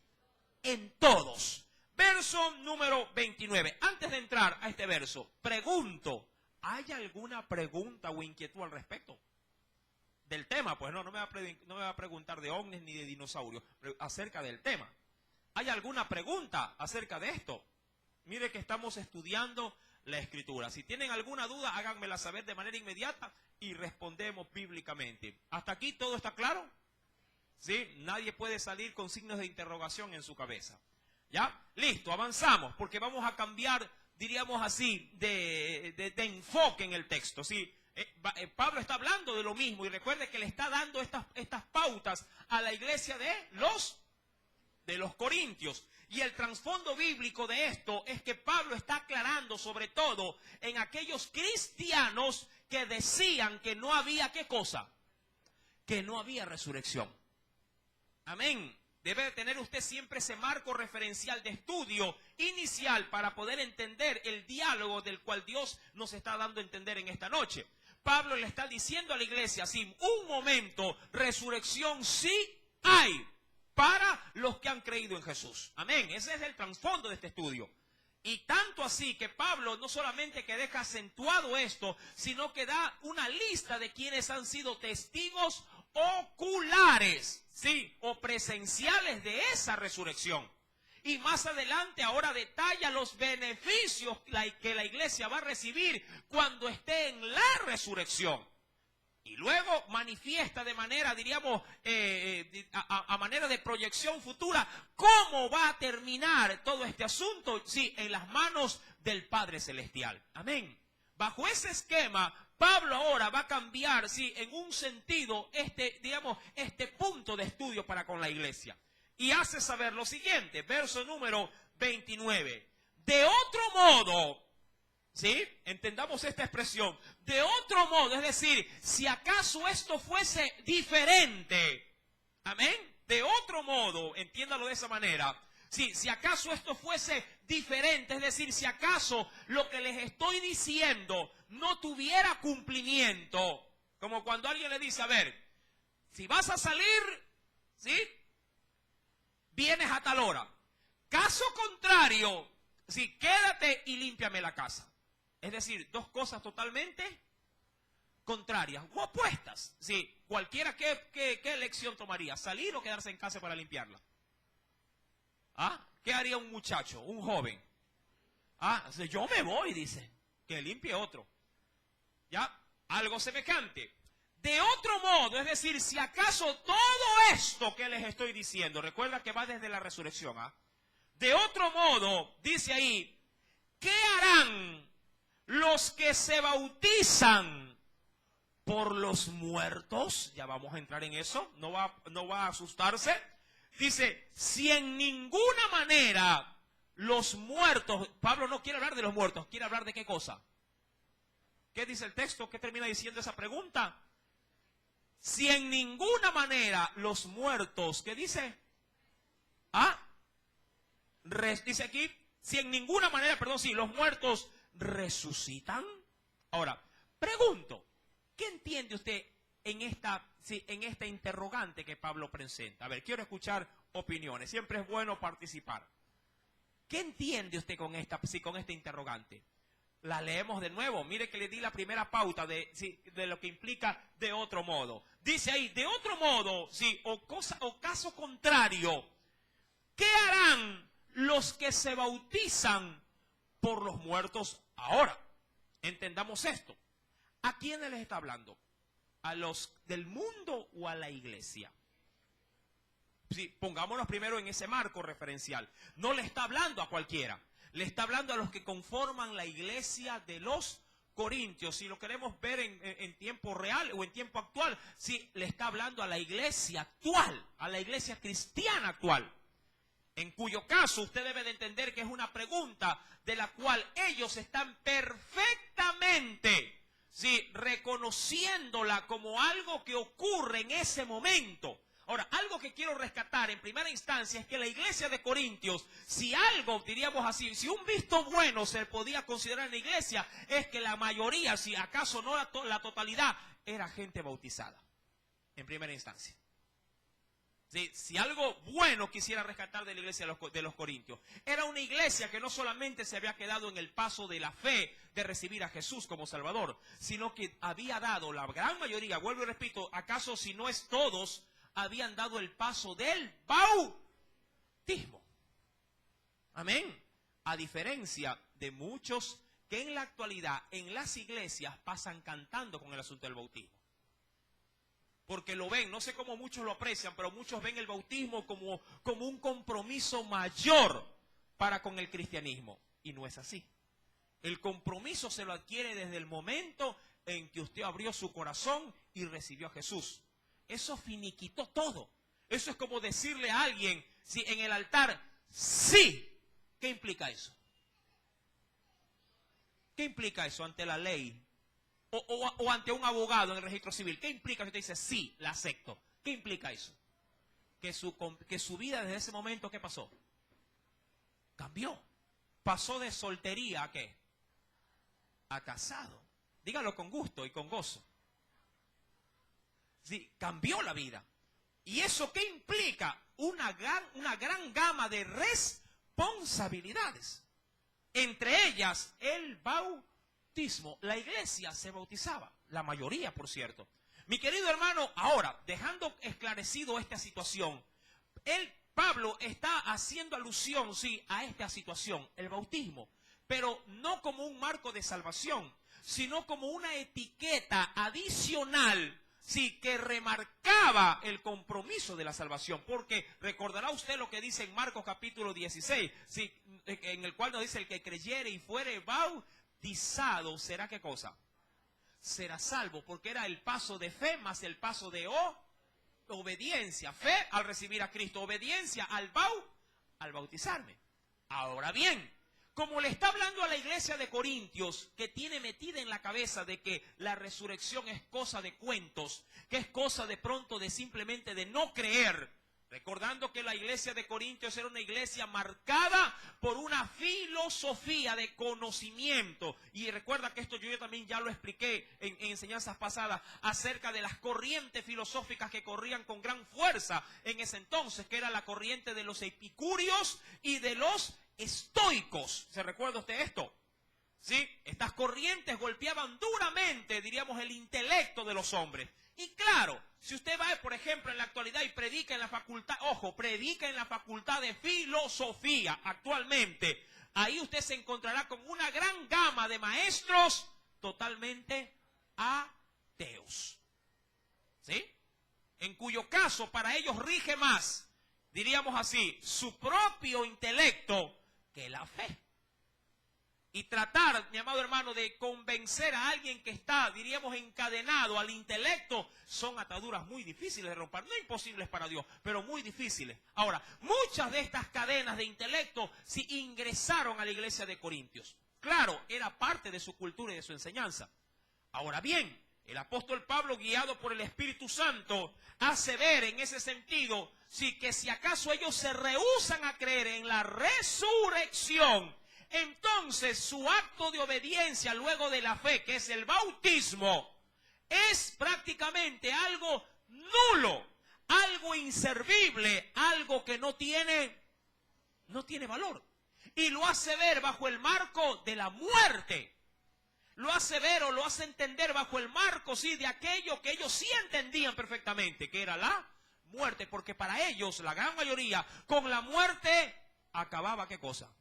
En todos. Verso número 29. Antes de entrar a este verso, pregunto, ¿hay alguna pregunta o inquietud al respecto del tema? Pues no me va a preguntar de ovnis ni de dinosaurios, acerca del tema. ¿Hay alguna pregunta acerca de esto? Mire que estamos estudiando la Escritura. Si tienen alguna duda, háganmela saber de manera inmediata y respondemos bíblicamente. ¿Hasta aquí todo está claro? ¿Sí? Nadie puede salir con signos de interrogación en su cabeza. ¿Ya? Listo, avanzamos, porque vamos a cambiar, diríamos así, de enfoque en el texto. ¿Sí? Pablo está hablando de lo mismo y recuerde que le está dando estas pautas a la iglesia de los Corintios. Y el trasfondo bíblico de esto es que Pablo está aclarando sobre todo en aquellos cristianos que decían que no había, ¿qué cosa? Que no había resurrección. Amén. Debe de tener usted siempre ese marco referencial de estudio inicial para poder entender el diálogo del cual Dios nos está dando a entender en esta noche. Pablo le está diciendo a la iglesia, sí, un momento, resurrección sí hay para los que han creído en Jesús. Amén. Ese es el trasfondo de este estudio. Y tanto así que Pablo no solamente que deja acentuado esto, sino que da una lista de quienes han sido testigos oculares, sí, o presenciales de esa resurrección. Y más adelante ahora detalla los beneficios que la iglesia va a recibir cuando esté en la resurrección. Y luego manifiesta de manera, diríamos, a manera de proyección futura, cómo va a terminar todo este asunto, sí, en las manos del Padre Celestial. Amén. Bajo ese esquema, Pablo ahora va a cambiar, sí, en un sentido, este punto de estudio para con la iglesia. Y hace saber lo siguiente, verso número 29. De otro modo, ¿sí? Entendamos esta expresión. De otro modo, es decir, si acaso esto fuese diferente, amén, de otro modo, entiéndalo de esa manera. Sí, si acaso esto fuese diferente, es decir, si acaso lo que les estoy diciendo no tuviera cumplimiento, como cuando alguien le dice, a ver, si vas a salir, ¿sí? Vienes a tal hora. Caso contrario, sí, quédate y límpiame la casa. Es decir, dos cosas totalmente contrarias o opuestas. Sí, cualquiera, ¿qué elección tomaría? ¿Salir o quedarse en casa para limpiarla? ¿Ah? ¿Qué haría un muchacho, un joven? Ah, yo me voy, dice, que limpie otro. ¿Ya? Algo semejante. De otro modo, es decir, si acaso todo esto que les estoy diciendo, recuerda que va desde la resurrección, ¿ah? De otro modo, dice ahí, ¿qué harán los que se bautizan por los muertos? Ya vamos a entrar en eso, no va a asustarse. Dice, si en ninguna manera los muertos, Pablo no quiere hablar de los muertos, quiere hablar de qué cosa. ¿Qué dice el texto? ¿Qué termina diciendo esa pregunta? Si en ninguna manera los muertos, ¿qué dice? ¿Ah? Dice aquí, si en ninguna manera, perdón, si los muertos resucitan. Ahora, pregunto, ¿qué entiende usted en esta interrogante que Pablo presenta? A ver, quiero escuchar opiniones, siempre es bueno participar. ¿Qué entiende usted con esta interrogante? La leemos de nuevo, mire que le di la primera pauta de lo que implica de otro modo. Dice ahí, de otro modo, sí, o caso contrario, ¿qué harán los que se bautizan por los muertos ahora? Entendamos esto. ¿A quiénes les está hablando? ¿A los del mundo o a la iglesia? Sí, pongámonos primero en ese marco referencial. No le está hablando a cualquiera. Le está hablando a los que conforman la iglesia de los Corintios. Si lo queremos ver en tiempo real o en tiempo actual, sí, le está hablando a la iglesia actual, a la iglesia cristiana actual. En cuyo caso usted debe de entender que es una pregunta de la cual ellos están perfectamente, sí, reconociéndola como algo que ocurre en ese momento. Ahora, algo que quiero rescatar en primera instancia es que la iglesia de Corintios, si algo, diríamos así, si un visto bueno se podía considerar en la iglesia, es que la mayoría, si acaso no la totalidad, era gente bautizada, en primera instancia. ¿Sí? Si algo bueno quisiera rescatar de la iglesia de los Corintios, era una iglesia que no solamente se había quedado en el paso de la fe de recibir a Jesús como Salvador, sino que había dado la gran mayoría, vuelvo y repito, acaso si no es todos, habían dado el paso del bautismo. Amén. A diferencia de muchos que en la actualidad en las iglesias pasan cantando con el asunto del bautismo. Porque lo ven, no sé cómo muchos lo aprecian, pero muchos ven el bautismo como un compromiso mayor para con el cristianismo. Y no es así. El compromiso se lo adquiere desde el momento en que usted abrió su corazón y recibió a Jesús. Eso finiquitó todo. Eso es como decirle a alguien, si en el altar, sí. ¿Qué implica eso? ¿Qué implica eso ante la ley? O ante un abogado en el registro civil. ¿Qué implica que usted dice, sí, la acepto? ¿Qué implica eso? Que su vida desde ese momento, ¿qué pasó? Cambió. Pasó de soltería a ¿qué? A casado. Dígalo con gusto y con gozo. Sí, cambió la vida. ¿Y eso qué implica? Una gran gama de responsabilidades. Entre ellas, el bautismo. La iglesia se bautizaba. La mayoría, por cierto. Mi querido hermano, ahora, dejando esclarecido esta situación, Pablo está haciendo alusión, sí, a esta situación, el bautismo. Pero no como un marco de salvación, sino como una etiqueta adicional, sí, que remarcaba el compromiso de la salvación. Porque recordará usted lo que dice en Marcos capítulo 16, sí, en el cual nos dice: el que creyere y fuere bautizado, ¿será qué cosa? Será salvo, porque era el paso de fe más el paso de obediencia. Fe al recibir a Cristo, obediencia al bautizarme. Ahora bien, como le está hablando a la iglesia de Corintios, que tiene metida en la cabeza de que la resurrección es cosa de cuentos, que es cosa de pronto de simplemente de no creer, recordando que la iglesia de Corintios era una iglesia marcada por una filosofía de conocimiento. Y recuerda que esto yo también ya lo expliqué en enseñanzas pasadas acerca de las corrientes filosóficas que corrían con gran fuerza en ese entonces, que era la corriente de los epicúreos y de los estoicos. ¿Se recuerda usted esto? ¿Sí? Estas corrientes golpeaban duramente, diríamos, el intelecto de los hombres. Y claro, si usted va, por ejemplo, en la actualidad y predica en la facultad, predica en la facultad de filosofía actualmente, ahí usted se encontrará con una gran gama de maestros totalmente ateos. ¿Sí? En cuyo caso para ellos rige más, diríamos así, su propio intelecto que la fe. Y tratar, mi amado hermano, de convencer a alguien que está, diríamos, encadenado al intelecto, son ataduras muy difíciles de romper. No imposibles para Dios, pero muy difíciles. Ahora, muchas de estas cadenas de intelecto sí ingresaron a la iglesia de Corintios. Claro, era parte de su cultura y de su enseñanza. Ahora bien, el apóstol Pablo, guiado por el Espíritu Santo, hace ver en ese sentido, sí, que si acaso ellos se rehúsan a creer en la resurrección, entonces su acto de obediencia luego de la fe, que es el bautismo, es prácticamente algo nulo, algo inservible, algo que no tiene valor. Y lo hace ver bajo el marco de la muerte. Lo hace ver o lo hace entender bajo el marco, sí, de aquello que ellos sí entendían perfectamente, que era la muerte. Porque para ellos, la gran mayoría, con la muerte acababa ¿qué cosa?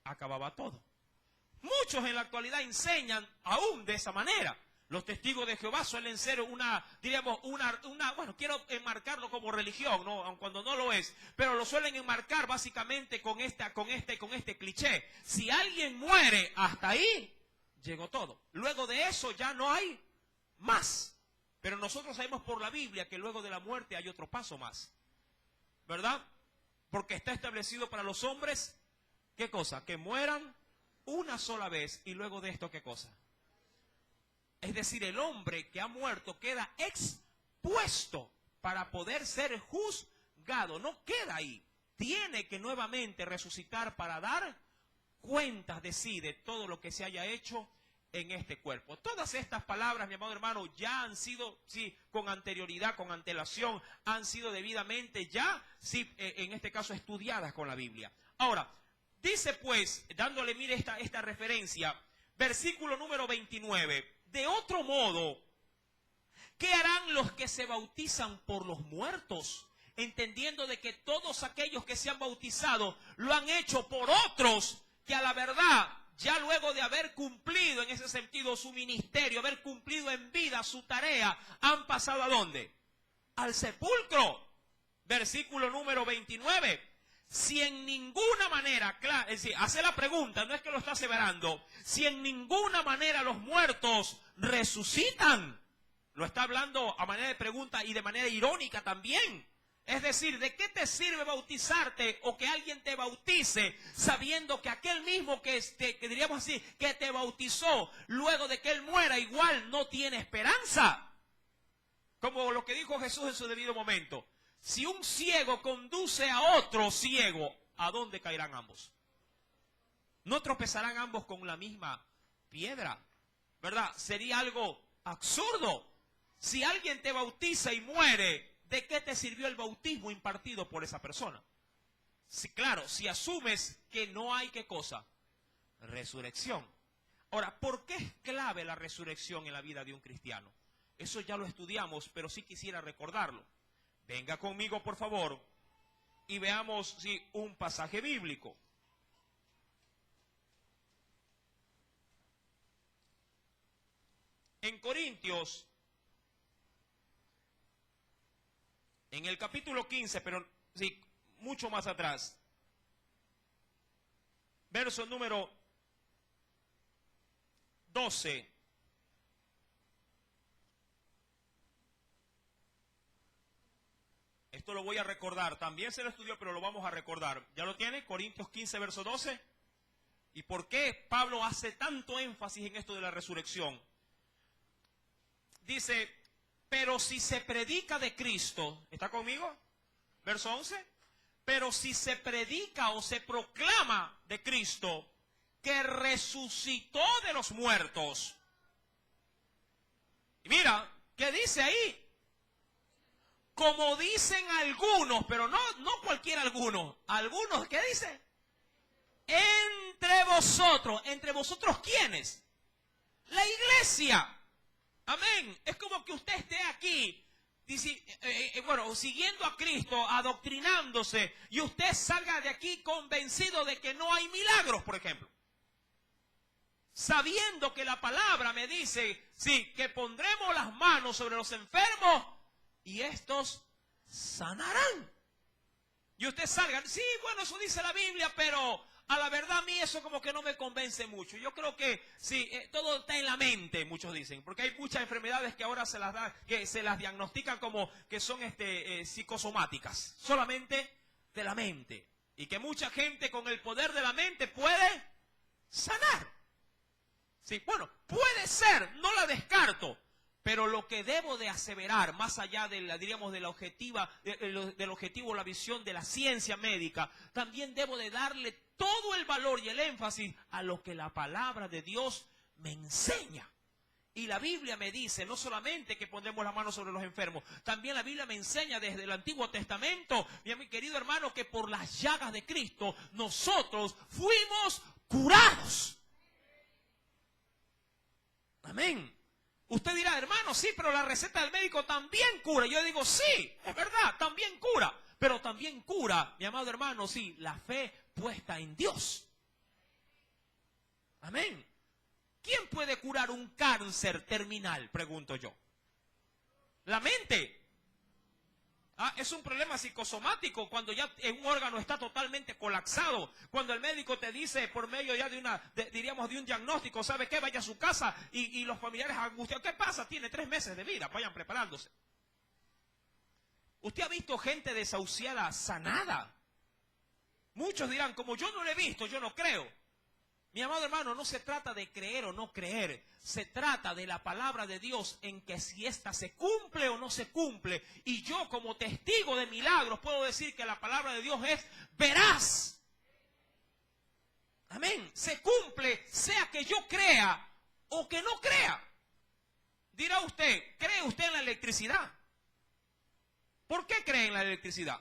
Acababa todo. Muchos en la actualidad enseñan aún de esa manera. Los testigos de Jehová suelen ser bueno, quiero enmarcarlo como religión, ¿no? Aun cuando no lo es, pero lo suelen enmarcar básicamente con este cliché. Si alguien muere, hasta ahí llegó todo. Luego de eso ya no hay más. Pero nosotros sabemos por la Biblia que luego de la muerte hay otro paso más, ¿verdad? Porque está establecido para los hombres, ¿qué cosa? Que mueran una sola vez y luego de esto, ¿qué cosa? Es decir, el hombre que ha muerto queda expuesto para poder ser juzgado. No queda ahí. Tiene que nuevamente resucitar para dar cuentas de sí, de todo lo que se haya hecho en este cuerpo. Todas estas palabras, mi amado hermano, ya han sido, sí, con anterioridad, con antelación, han sido debidamente ya, sí, en este caso, estudiadas con la Biblia. Ahora, dice pues, dándole, mire esta referencia, versículo número 29, de otro modo, ¿qué harán los que se bautizan por los muertos? Entendiendo de que todos aquellos que se han bautizado lo han hecho por otros que a la verdad, ya luego de haber cumplido en ese sentido su ministerio, haber cumplido en vida su tarea, han pasado ¿a dónde? Al sepulcro. Versículo número 29. Si en ninguna manera, claro, es decir, hace la pregunta, no es que lo está aseverando, si en ninguna manera los muertos resucitan, lo está hablando a manera de pregunta y de manera irónica también. Es decir, ¿de qué te sirve bautizarte o que alguien te bautice sabiendo que aquel mismo que diríamos así, que te bautizó, luego de que él muera, igual no tiene esperanza? Como lo que dijo Jesús en su debido momento. Si un ciego conduce a otro ciego, ¿a dónde caerán ambos? ¿No tropezarán ambos con la misma piedra? ¿Verdad? Sería algo absurdo. Si alguien te bautiza y muere, ¿de qué te sirvió el bautismo impartido por esa persona? Sí, claro, si asumes que no hay, ¿qué cosa? Resurrección. Ahora, ¿por qué es clave la resurrección en la vida de un cristiano? Eso ya lo estudiamos, pero sí quisiera recordarlo. Venga conmigo, por favor, y veamos un pasaje bíblico. En Corintios, en el capítulo 15, pero sí, mucho más atrás, verso número 12. Esto lo voy a recordar, también se lo estudió, pero lo vamos a recordar. ¿Ya lo tiene? Corintios 15, verso 12. ¿Y por qué Pablo hace tanto énfasis en esto de la resurrección? Dice, pero si se predica de Cristo, ¿está conmigo? Verso 11. Pero si se predica o se proclama de Cristo que resucitó de los muertos. Y mira, ¿qué dice ahí? Como dicen algunos, pero no cualquier alguno. Algunos, ¿qué dice? ¿Entre vosotros quiénes? La iglesia. Amén. Es como que usted esté aquí, siguiendo a Cristo, adoctrinándose, y usted salga de aquí convencido de que no hay milagros, por ejemplo. Sabiendo que la palabra me dice, que pondremos las manos sobre los enfermos y estos sanarán. Y usted salga, eso dice la Biblia, pero a la verdad a mí eso como que no me convence mucho. Yo creo que todo está en la mente, muchos dicen, porque hay muchas enfermedades que ahora que se las diagnostican como que son psicosomáticas, solamente de la mente, y que mucha gente con el poder de la mente puede sanar. Puede ser, no la descarto, pero lo que debo de aseverar, más allá del objetivo, la visión de la ciencia médica, también debo de darle todo el valor y el énfasis a lo que la palabra de Dios me enseña. Y la Biblia me dice, no solamente que pondremos las manos sobre los enfermos, también la Biblia me enseña desde el Antiguo Testamento, mi querido hermano, que por las llagas de Cristo nosotros fuimos curados. Amén. Usted dirá, hermano, sí, pero la receta del médico también cura. Yo digo, sí, es verdad, también cura. Pero también cura, mi amado hermano, la fe puesta en Dios. Amén. ¿Quién puede curar un cáncer terminal? Pregunto yo. La mente. Es un problema psicosomático cuando ya un órgano está totalmente colapsado. Cuando el médico te dice por medio ya de un diagnóstico, ¿sabe qué? Vaya a su casa y los familiares angustiados. ¿Qué pasa? Tiene 3 meses de vida, vayan preparándose. ¿Usted ha visto gente desahuciada sanada? Muchos dirán, como yo no lo he visto, yo no creo. Mi amado hermano, no se trata de creer o no creer, se trata de la palabra de Dios en que si esta se cumple o no se cumple. Y yo como testigo de milagros puedo decir que la palabra de Dios es veraz. Amén. Se cumple, sea que yo crea o que no crea. Dirá usted, ¿cree usted en la electricidad? ¿Por qué cree en la electricidad?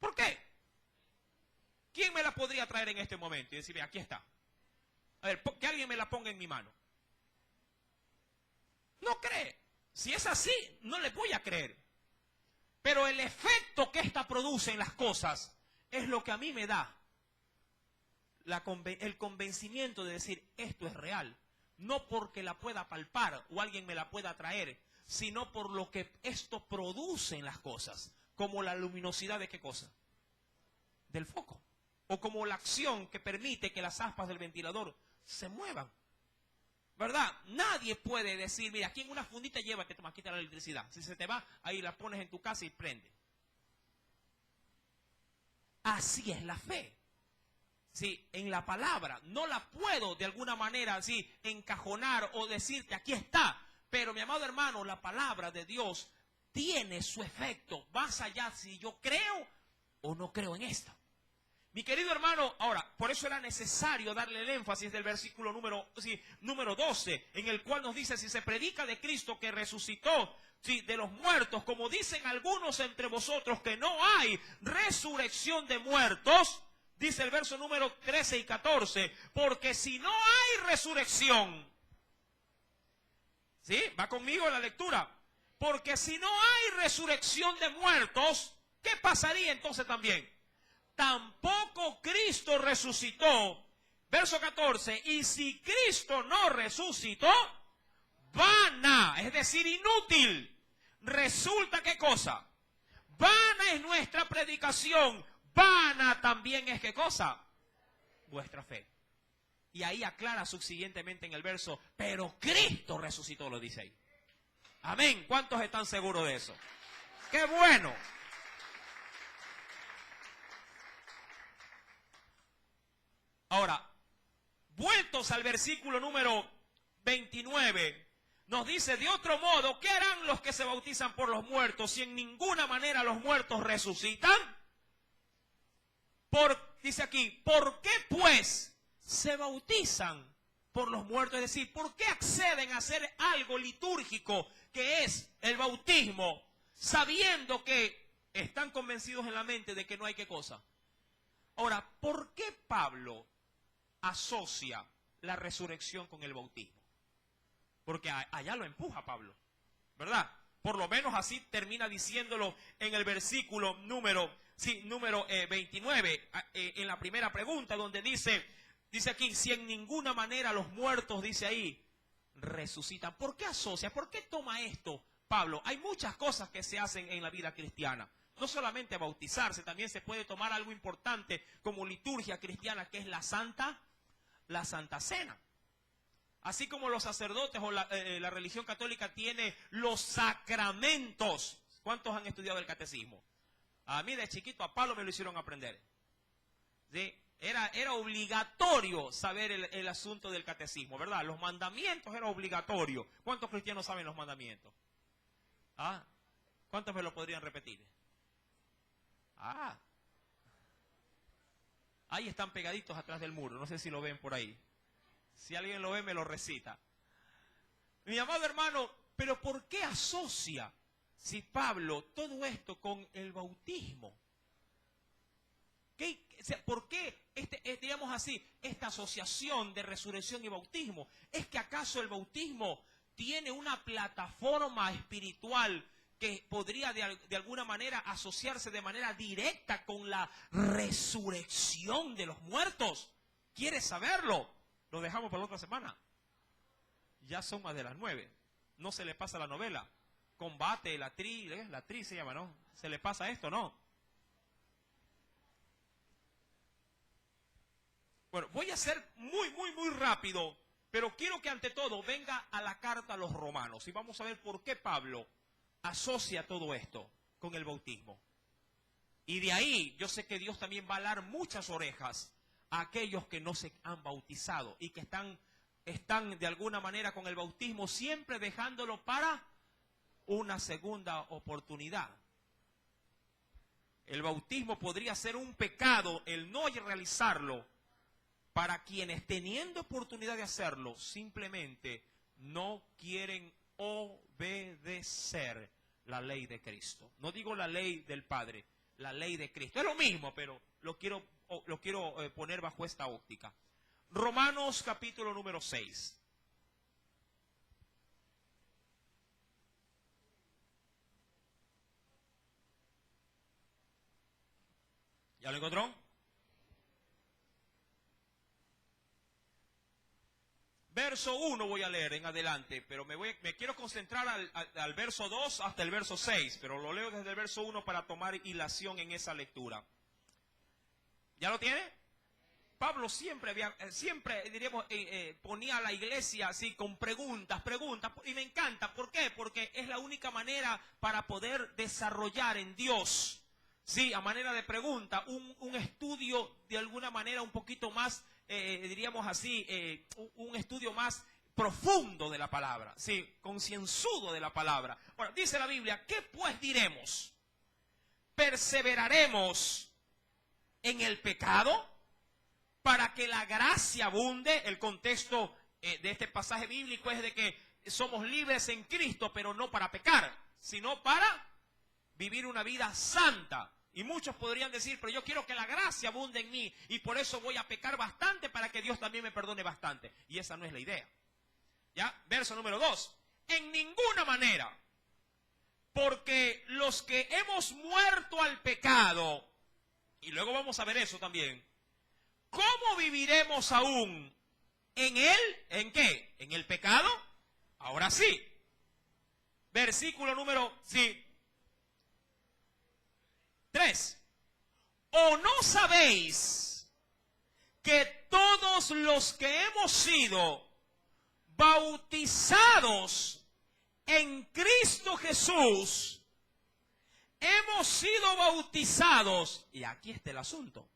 ¿Por qué? ¿Quién me la podría traer en este momento y decirme, aquí está? A ver, que alguien me la ponga en mi mano. No cree. Si es así, no le voy a creer. Pero el efecto que esta produce en las cosas es lo que a mí me da el convencimiento de decir, esto es real. No porque la pueda palpar o alguien me la pueda traer, sino por lo que esto produce en las cosas. Como la luminosidad de ¿qué cosa? Del foco. O como la acción que permite que las aspas del ventilador se muevan. ¿Verdad? Nadie puede decir, mira, aquí en una fundita llévate, toma, quita la electricidad. Si se te va, ahí la pones en tu casa y prende. Así es la fe. Sí, en la palabra no la puedo de alguna manera así encajonar o decirte aquí está. Pero mi amado hermano, la palabra de Dios tiene su efecto. Más allá si yo creo o no creo en esto. Mi querido hermano, ahora, por eso era necesario darle el énfasis del versículo número 12, en el cual nos dice, si se predica de Cristo que resucitó de los muertos, como dicen algunos entre vosotros que no hay resurrección de muertos, dice el verso número 13 y 14, porque si no hay resurrección, ¿sí? ¿Va conmigo en la lectura? Porque si no hay resurrección de muertos, ¿qué pasaría entonces también? Tampoco Cristo resucitó. Verso 14, y si Cristo no resucitó, vana, es decir, inútil. Resulta, ¿qué cosa? Vana es nuestra predicación, vana también es, ¿qué cosa? Vuestra fe. Y ahí aclara subsiguientemente en el verso, pero Cristo resucitó, lo dice ahí. Amén. ¿Cuántos están seguros de eso? ¡Qué bueno! Ahora, vueltos al versículo número 29, nos dice, de otro modo, ¿qué harán los que se bautizan por los muertos si en ninguna manera los muertos resucitan? Dice aquí, ¿por qué pues se bautizan por los muertos? Es decir, ¿por qué acceden a hacer algo litúrgico que es el bautismo, sabiendo que están convencidos en la mente de que no hay qué cosa? Ahora, ¿por qué Pablo asocia la resurrección con el bautismo? Porque allá lo empuja Pablo, ¿verdad? Por lo menos así termina diciéndolo en el versículo número 29, en la primera pregunta, donde dice aquí, si en ninguna manera los muertos, dice ahí, resucitan. ¿Por qué asocia? ¿Por qué toma esto Pablo? Hay muchas cosas que se hacen en la vida cristiana. No solamente bautizarse, también se puede tomar algo importante como liturgia cristiana, que es la Santa Cena. Así como los sacerdotes o la religión católica tiene los sacramentos. ¿Cuántos han estudiado el catecismo? A mí de chiquito a Pablo me lo hicieron aprender. ¿Sí? Era obligatorio saber el asunto del catecismo, ¿verdad? Los mandamientos era obligatorio. ¿Cuántos cristianos saben los mandamientos? ¿Ah? ¿Cuántos me lo podrían repetir? Ahí están pegaditos atrás del muro. No sé si lo ven por ahí. Si alguien lo ve, me lo recita. Mi amado hermano, ¿pero por qué asocia Pablo todo esto con el bautismo? ¿Por qué, digamos así, esta asociación de resurrección y bautismo? ¿Es que acaso el bautismo tiene una plataforma espiritual que podría de alguna manera asociarse de manera directa con la resurrección de los muertos? ¿Quieres saberlo? Lo dejamos para la otra semana. Ya son más de las 9. No se le pasa la novela. Combate, la tri se llama, ¿no? ¿Se le pasa esto? No. Bueno, voy a ser muy rápido, pero quiero que ante todo venga a la carta a los romanos y vamos a ver por qué Pablo asocia todo esto con el bautismo. Y de ahí yo sé que Dios también va a alar muchas orejas a aquellos que no se han bautizado y que están de alguna manera con el bautismo siempre dejándolo para una segunda oportunidad. El bautismo podría ser un pecado el no realizarlo para quienes teniendo oportunidad de hacerlo simplemente no quieren obedecer la ley de Cristo. No digo la ley del Padre, la ley de Cristo. Es lo mismo, pero lo quiero poner bajo esta óptica. Romanos capítulo número 6. ¿Ya lo encontró? Verso 1 voy a leer en adelante, pero me quiero concentrar al verso 2 hasta el verso 6, pero lo leo desde el verso 1 para tomar hilación en esa lectura. ¿Ya lo tiene? Pablo siempre diríamos, ponía a la iglesia así con preguntas, y me encanta. ¿Por qué? Porque es la única manera para poder desarrollar en Dios, sí, a manera de pregunta, un estudio de alguna manera un poquito más, diríamos así, un estudio más profundo de la palabra, sí, concienzudo de la palabra. Bueno, dice la Biblia, ¿qué pues diremos? ¿Perseveraremos en el pecado para que la gracia abunde? El contexto de este pasaje bíblico es de que somos libres en Cristo, pero no para pecar, sino para vivir una vida santa. Y muchos podrían decir, pero yo quiero que la gracia abunde en mí y por eso voy a pecar bastante para que Dios también me perdone bastante. Y esa no es la idea. ¿Ya? Verso número 2. En ninguna manera, porque los que hemos muerto al pecado, y luego vamos a ver eso también, ¿cómo viviremos aún en él? ¿En qué? ¿En el pecado? Ahora sí. Versículo número 3. ¿O no sabéis que todos los que hemos sido bautizados en Cristo Jesús, hemos sido bautizados? Y aquí está el asunto.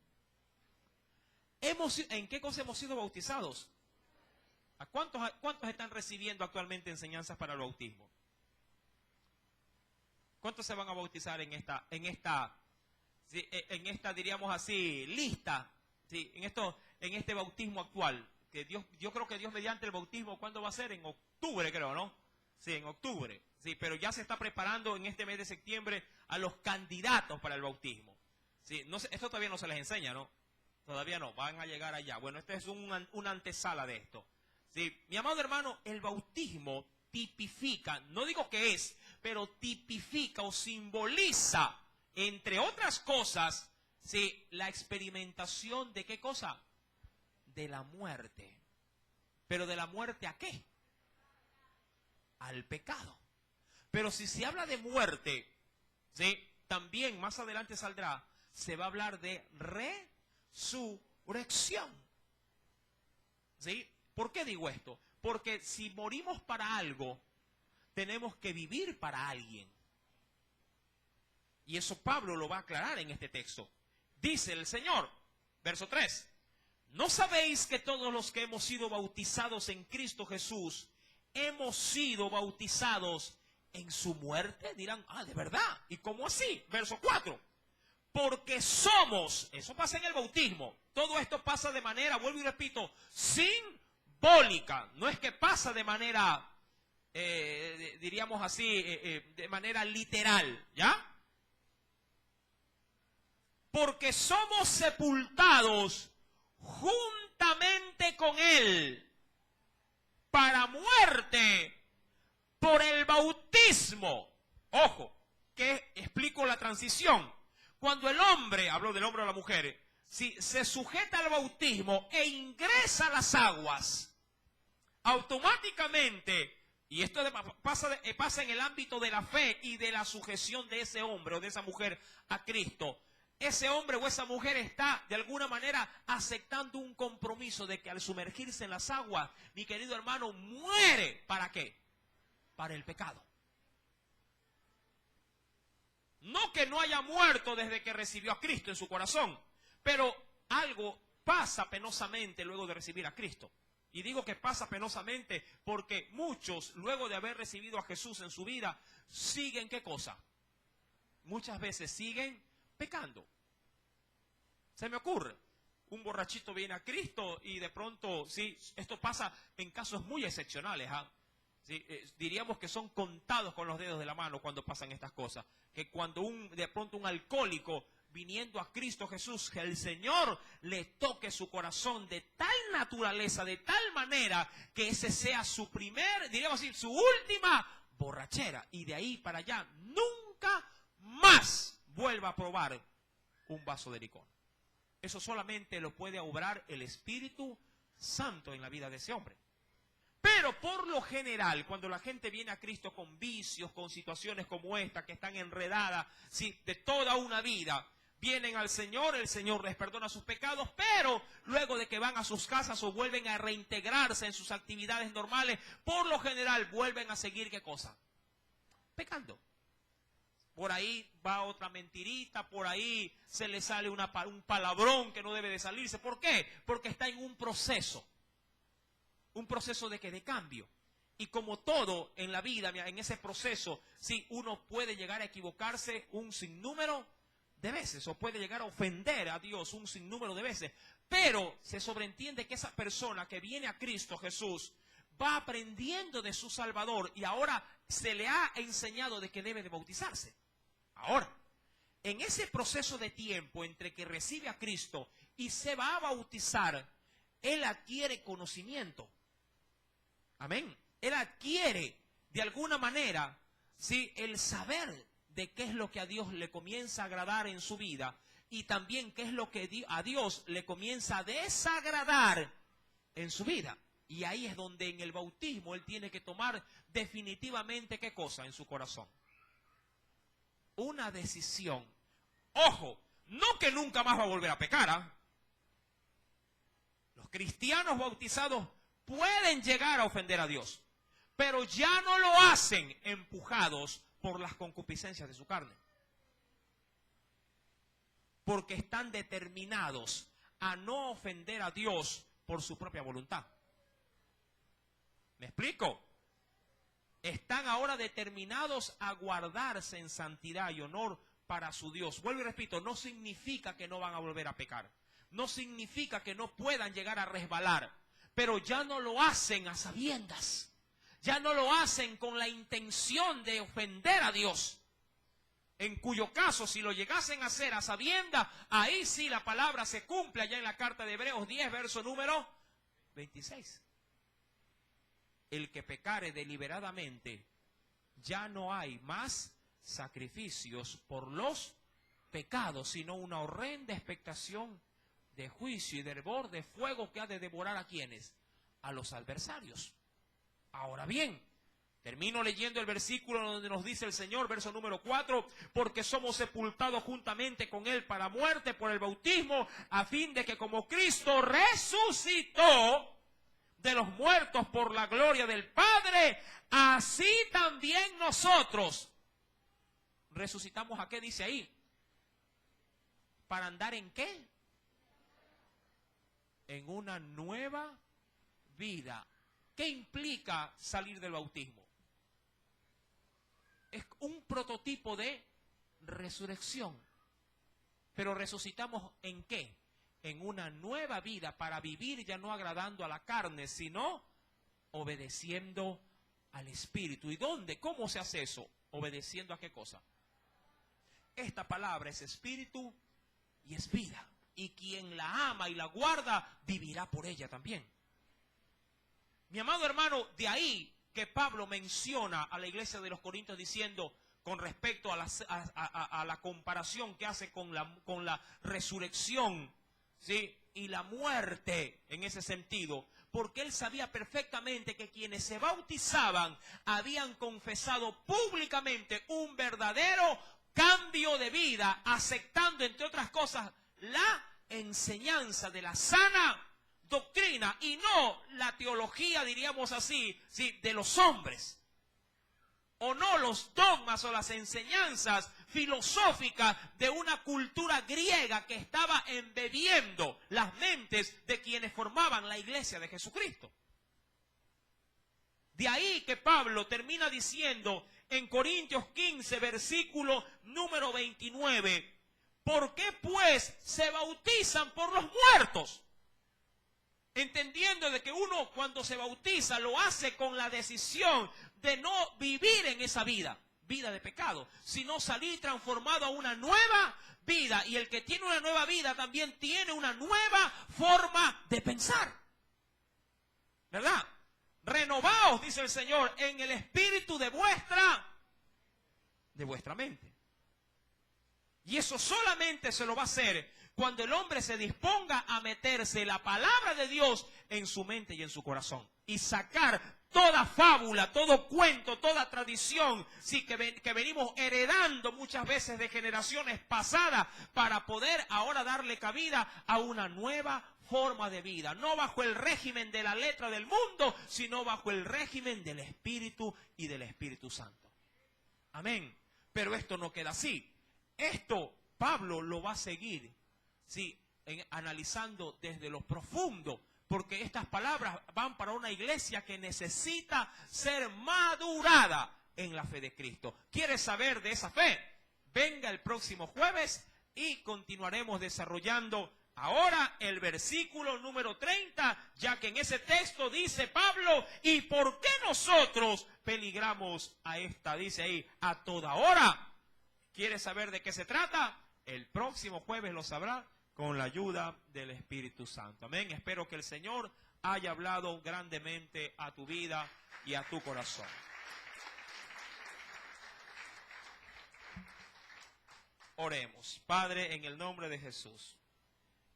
¿En qué cosa hemos sido bautizados? ¿A cuántos están recibiendo actualmente enseñanzas para el bautismo? ¿Cuántos se van a bautizar en esta diríamos así, lista? ¿Sí? En este bautismo actual. Que yo creo que Dios mediante el bautismo, ¿cuándo va a ser? En octubre, creo, ¿no? Sí, en octubre. Sí, pero ya se está preparando en este mes de septiembre a los candidatos para el bautismo. Sí, no sé, esto todavía no se les enseña, ¿no? Todavía no, van a llegar allá. Bueno, esta es una antesala de esto. Sí, mi amado hermano, el bautismo tipifica, no digo que es, pero tipifica o simboliza, entre otras cosas, sí, la experimentación de ¿qué cosa? De la muerte. ¿Pero de la muerte a qué? Al pecado. Pero si se habla de muerte, ¿sí? También más adelante saldrá, se va a hablar de resurrección. ¿Sí? ¿Por qué digo esto? Porque si morimos para algo, tenemos que vivir para alguien. Y eso Pablo lo va a aclarar en este texto. Dice el Señor, verso 3, ¿no sabéis que todos los que hemos sido bautizados en Cristo Jesús, hemos sido bautizados en su muerte? Dirán, ¿de verdad? ¿Y cómo así? Verso 4, porque somos, eso pasa en el bautismo, todo esto pasa de manera, vuelvo y repito, simbólica, no es que pasa de manera, diríamos así, de manera literal, ¿ya? Porque somos sepultados juntamente con Él para muerte por el bautismo. Ojo, que explico la transición. Cuando el hombre, hablo del hombre o la mujer, si se sujeta al bautismo e ingresa a las aguas, automáticamente, y esto pasa en el ámbito de la fe y de la sujeción de ese hombre o de esa mujer a Cristo, ese hombre o esa mujer está de alguna manera aceptando un compromiso de que al sumergirse en las aguas, mi querido hermano, muere. ¿Para qué? Para el pecado. No que no haya muerto desde que recibió a Cristo en su corazón, pero algo pasa penosamente luego de recibir a Cristo. Y digo que pasa penosamente porque muchos, luego de haber recibido a Jesús en su vida, siguen ¿qué cosa? Muchas veces siguen pecando. Se me ocurre, un borrachito viene a Cristo y de pronto, sí, esto pasa en casos muy excepcionales, ¿sí? Diríamos que son contados con los dedos de la mano cuando pasan estas cosas. Que cuando de pronto un alcohólico viniendo a Cristo Jesús, que el Señor le toque su corazón de tal naturaleza, de tal manera, que ese sea su diríamos así, su última borrachera. Y de ahí para allá, nunca más vuelva a probar un vaso de licor. Eso solamente lo puede obrar el Espíritu Santo en la vida de ese hombre. Pero por lo general, cuando la gente viene a Cristo con vicios, con situaciones como esta, que están enredadas, ¿sí?, de toda una vida, vienen al Señor, el Señor les perdona sus pecados, pero luego de que van a sus casas o vuelven a reintegrarse en sus actividades normales, por lo general vuelven a seguir, ¿qué cosa? Pecando. Por ahí va otra mentirita, por ahí se le sale un palabrón que no debe de salirse. ¿Por qué? Porque está en un proceso de que de cambio. Y como todo en la vida, en ese proceso, sí, uno puede llegar a equivocarse un sinnúmero de veces, o puede llegar a ofender a Dios un sinnúmero de veces, pero se sobreentiende que esa persona que viene a Cristo Jesús va aprendiendo de su Salvador y ahora se le ha enseñado de que debe de bautizarse. Ahora, en ese proceso de tiempo entre que recibe a Cristo y se va a bautizar, él adquiere conocimiento. Amén. Él adquiere de alguna manera, ¿sí?, el saber de qué es lo que a Dios le comienza a agradar en su vida y también qué es lo que a Dios le comienza a desagradar en su vida. Y ahí es donde en el bautismo él tiene que tomar definitivamente ¿qué cosa en su corazón? Una decisión. Ojo, no que nunca más va a volver a pecar, ¿ah? Los cristianos bautizados pueden llegar a ofender a Dios, pero ya no lo hacen empujados por las concupiscencias de su carne, porque están determinados a no ofender a Dios por su propia voluntad. ¿Me explico? Están ahora determinados a guardarse en santidad y honor para su Dios. Vuelvo y repito, no significa que no van a volver a pecar, no significa que no puedan llegar a resbalar, pero ya no lo hacen a sabiendas. Ya no lo hacen con la intención de ofender a Dios. En cuyo caso, si lo llegasen a hacer a sabiendas, ahí sí la palabra se cumple allá en la carta de Hebreos 10, verso número 26. El que pecare deliberadamente, ya no hay más sacrificios por los pecados, sino una horrenda expectación de juicio y de hervor de fuego que ha de devorar a quienes, a los adversarios. Ahora bien, termino leyendo el versículo donde nos dice el Señor, verso número 4, porque somos sepultados juntamente con Él para muerte por el bautismo, a fin de que como Cristo resucitó de los muertos por la gloria del Padre, así también nosotros resucitamos. ¿A qué dice ahí? ¿Para andar en qué? En una nueva vida. ¿Qué implica salir del bautismo? Es un prototipo de resurrección. Pero resucitamos ¿en qué? En una nueva vida para vivir ya no agradando a la carne, sino obedeciendo al Espíritu. ¿Y dónde? ¿Cómo se hace eso? ¿Obedeciendo a qué cosa? Esta palabra es espíritu y es vida. Y quien la ama y la guarda, vivirá por ella también. Mi amado hermano, de ahí que Pablo menciona a la iglesia de los Corintios diciendo, con respecto a la comparación que hace con la resurrección, ¿sí?, y la muerte en ese sentido, porque él sabía perfectamente que quienes se bautizaban habían confesado públicamente un verdadero cambio de vida, aceptando, entre otras cosas, la enseñanza de la sana doctrina y no la teología, diríamos así, ¿sí?, de los hombres, o no los dogmas o las enseñanzas filosóficas de una cultura griega que estaba embebiendo las mentes de quienes formaban la iglesia de Jesucristo. De ahí que Pablo termina diciendo en Corintios 15, versículo número 29, ¿por qué pues se bautizan por los muertos? Entendiendo de que uno cuando se bautiza lo hace con la decisión de no vivir en esa vida de pecado, sino salir transformado a una nueva vida. Y el que tiene una nueva vida también tiene una nueva forma de pensar. ¿Verdad? Renovaos, dice el Señor, en el espíritu de vuestra mente. Y eso solamente se lo va a hacer cuando el hombre se disponga a meterse la palabra de Dios en su mente y en su corazón. Y sacar toda fábula, todo cuento, toda tradición, sí, que venimos heredando muchas veces de generaciones pasadas, para poder ahora darle cabida a una nueva forma de vida, no bajo el régimen de la letra del mundo, sino bajo el régimen del Espíritu y del Espíritu Santo. Amén. Pero esto no queda así. Esto Pablo lo va a seguir, sí, analizando desde lo profundo, porque estas palabras van para una iglesia que necesita ser madurada en la fe de Cristo. ¿Quieres saber de esa fe? Venga el próximo jueves y continuaremos desarrollando ahora el versículo número 30, ya que en ese texto dice Pablo, ¿y por qué nosotros peligramos a esta? Dice ahí, a toda hora. ¿Quieres saber de qué se trata? El próximo jueves lo sabrá con la ayuda del Espíritu Santo. Amén. Espero que el Señor haya hablado grandemente a tu vida y a tu corazón. Oremos. Padre, en el nombre de Jesús,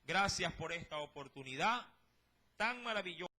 gracias por esta oportunidad tan maravillosa.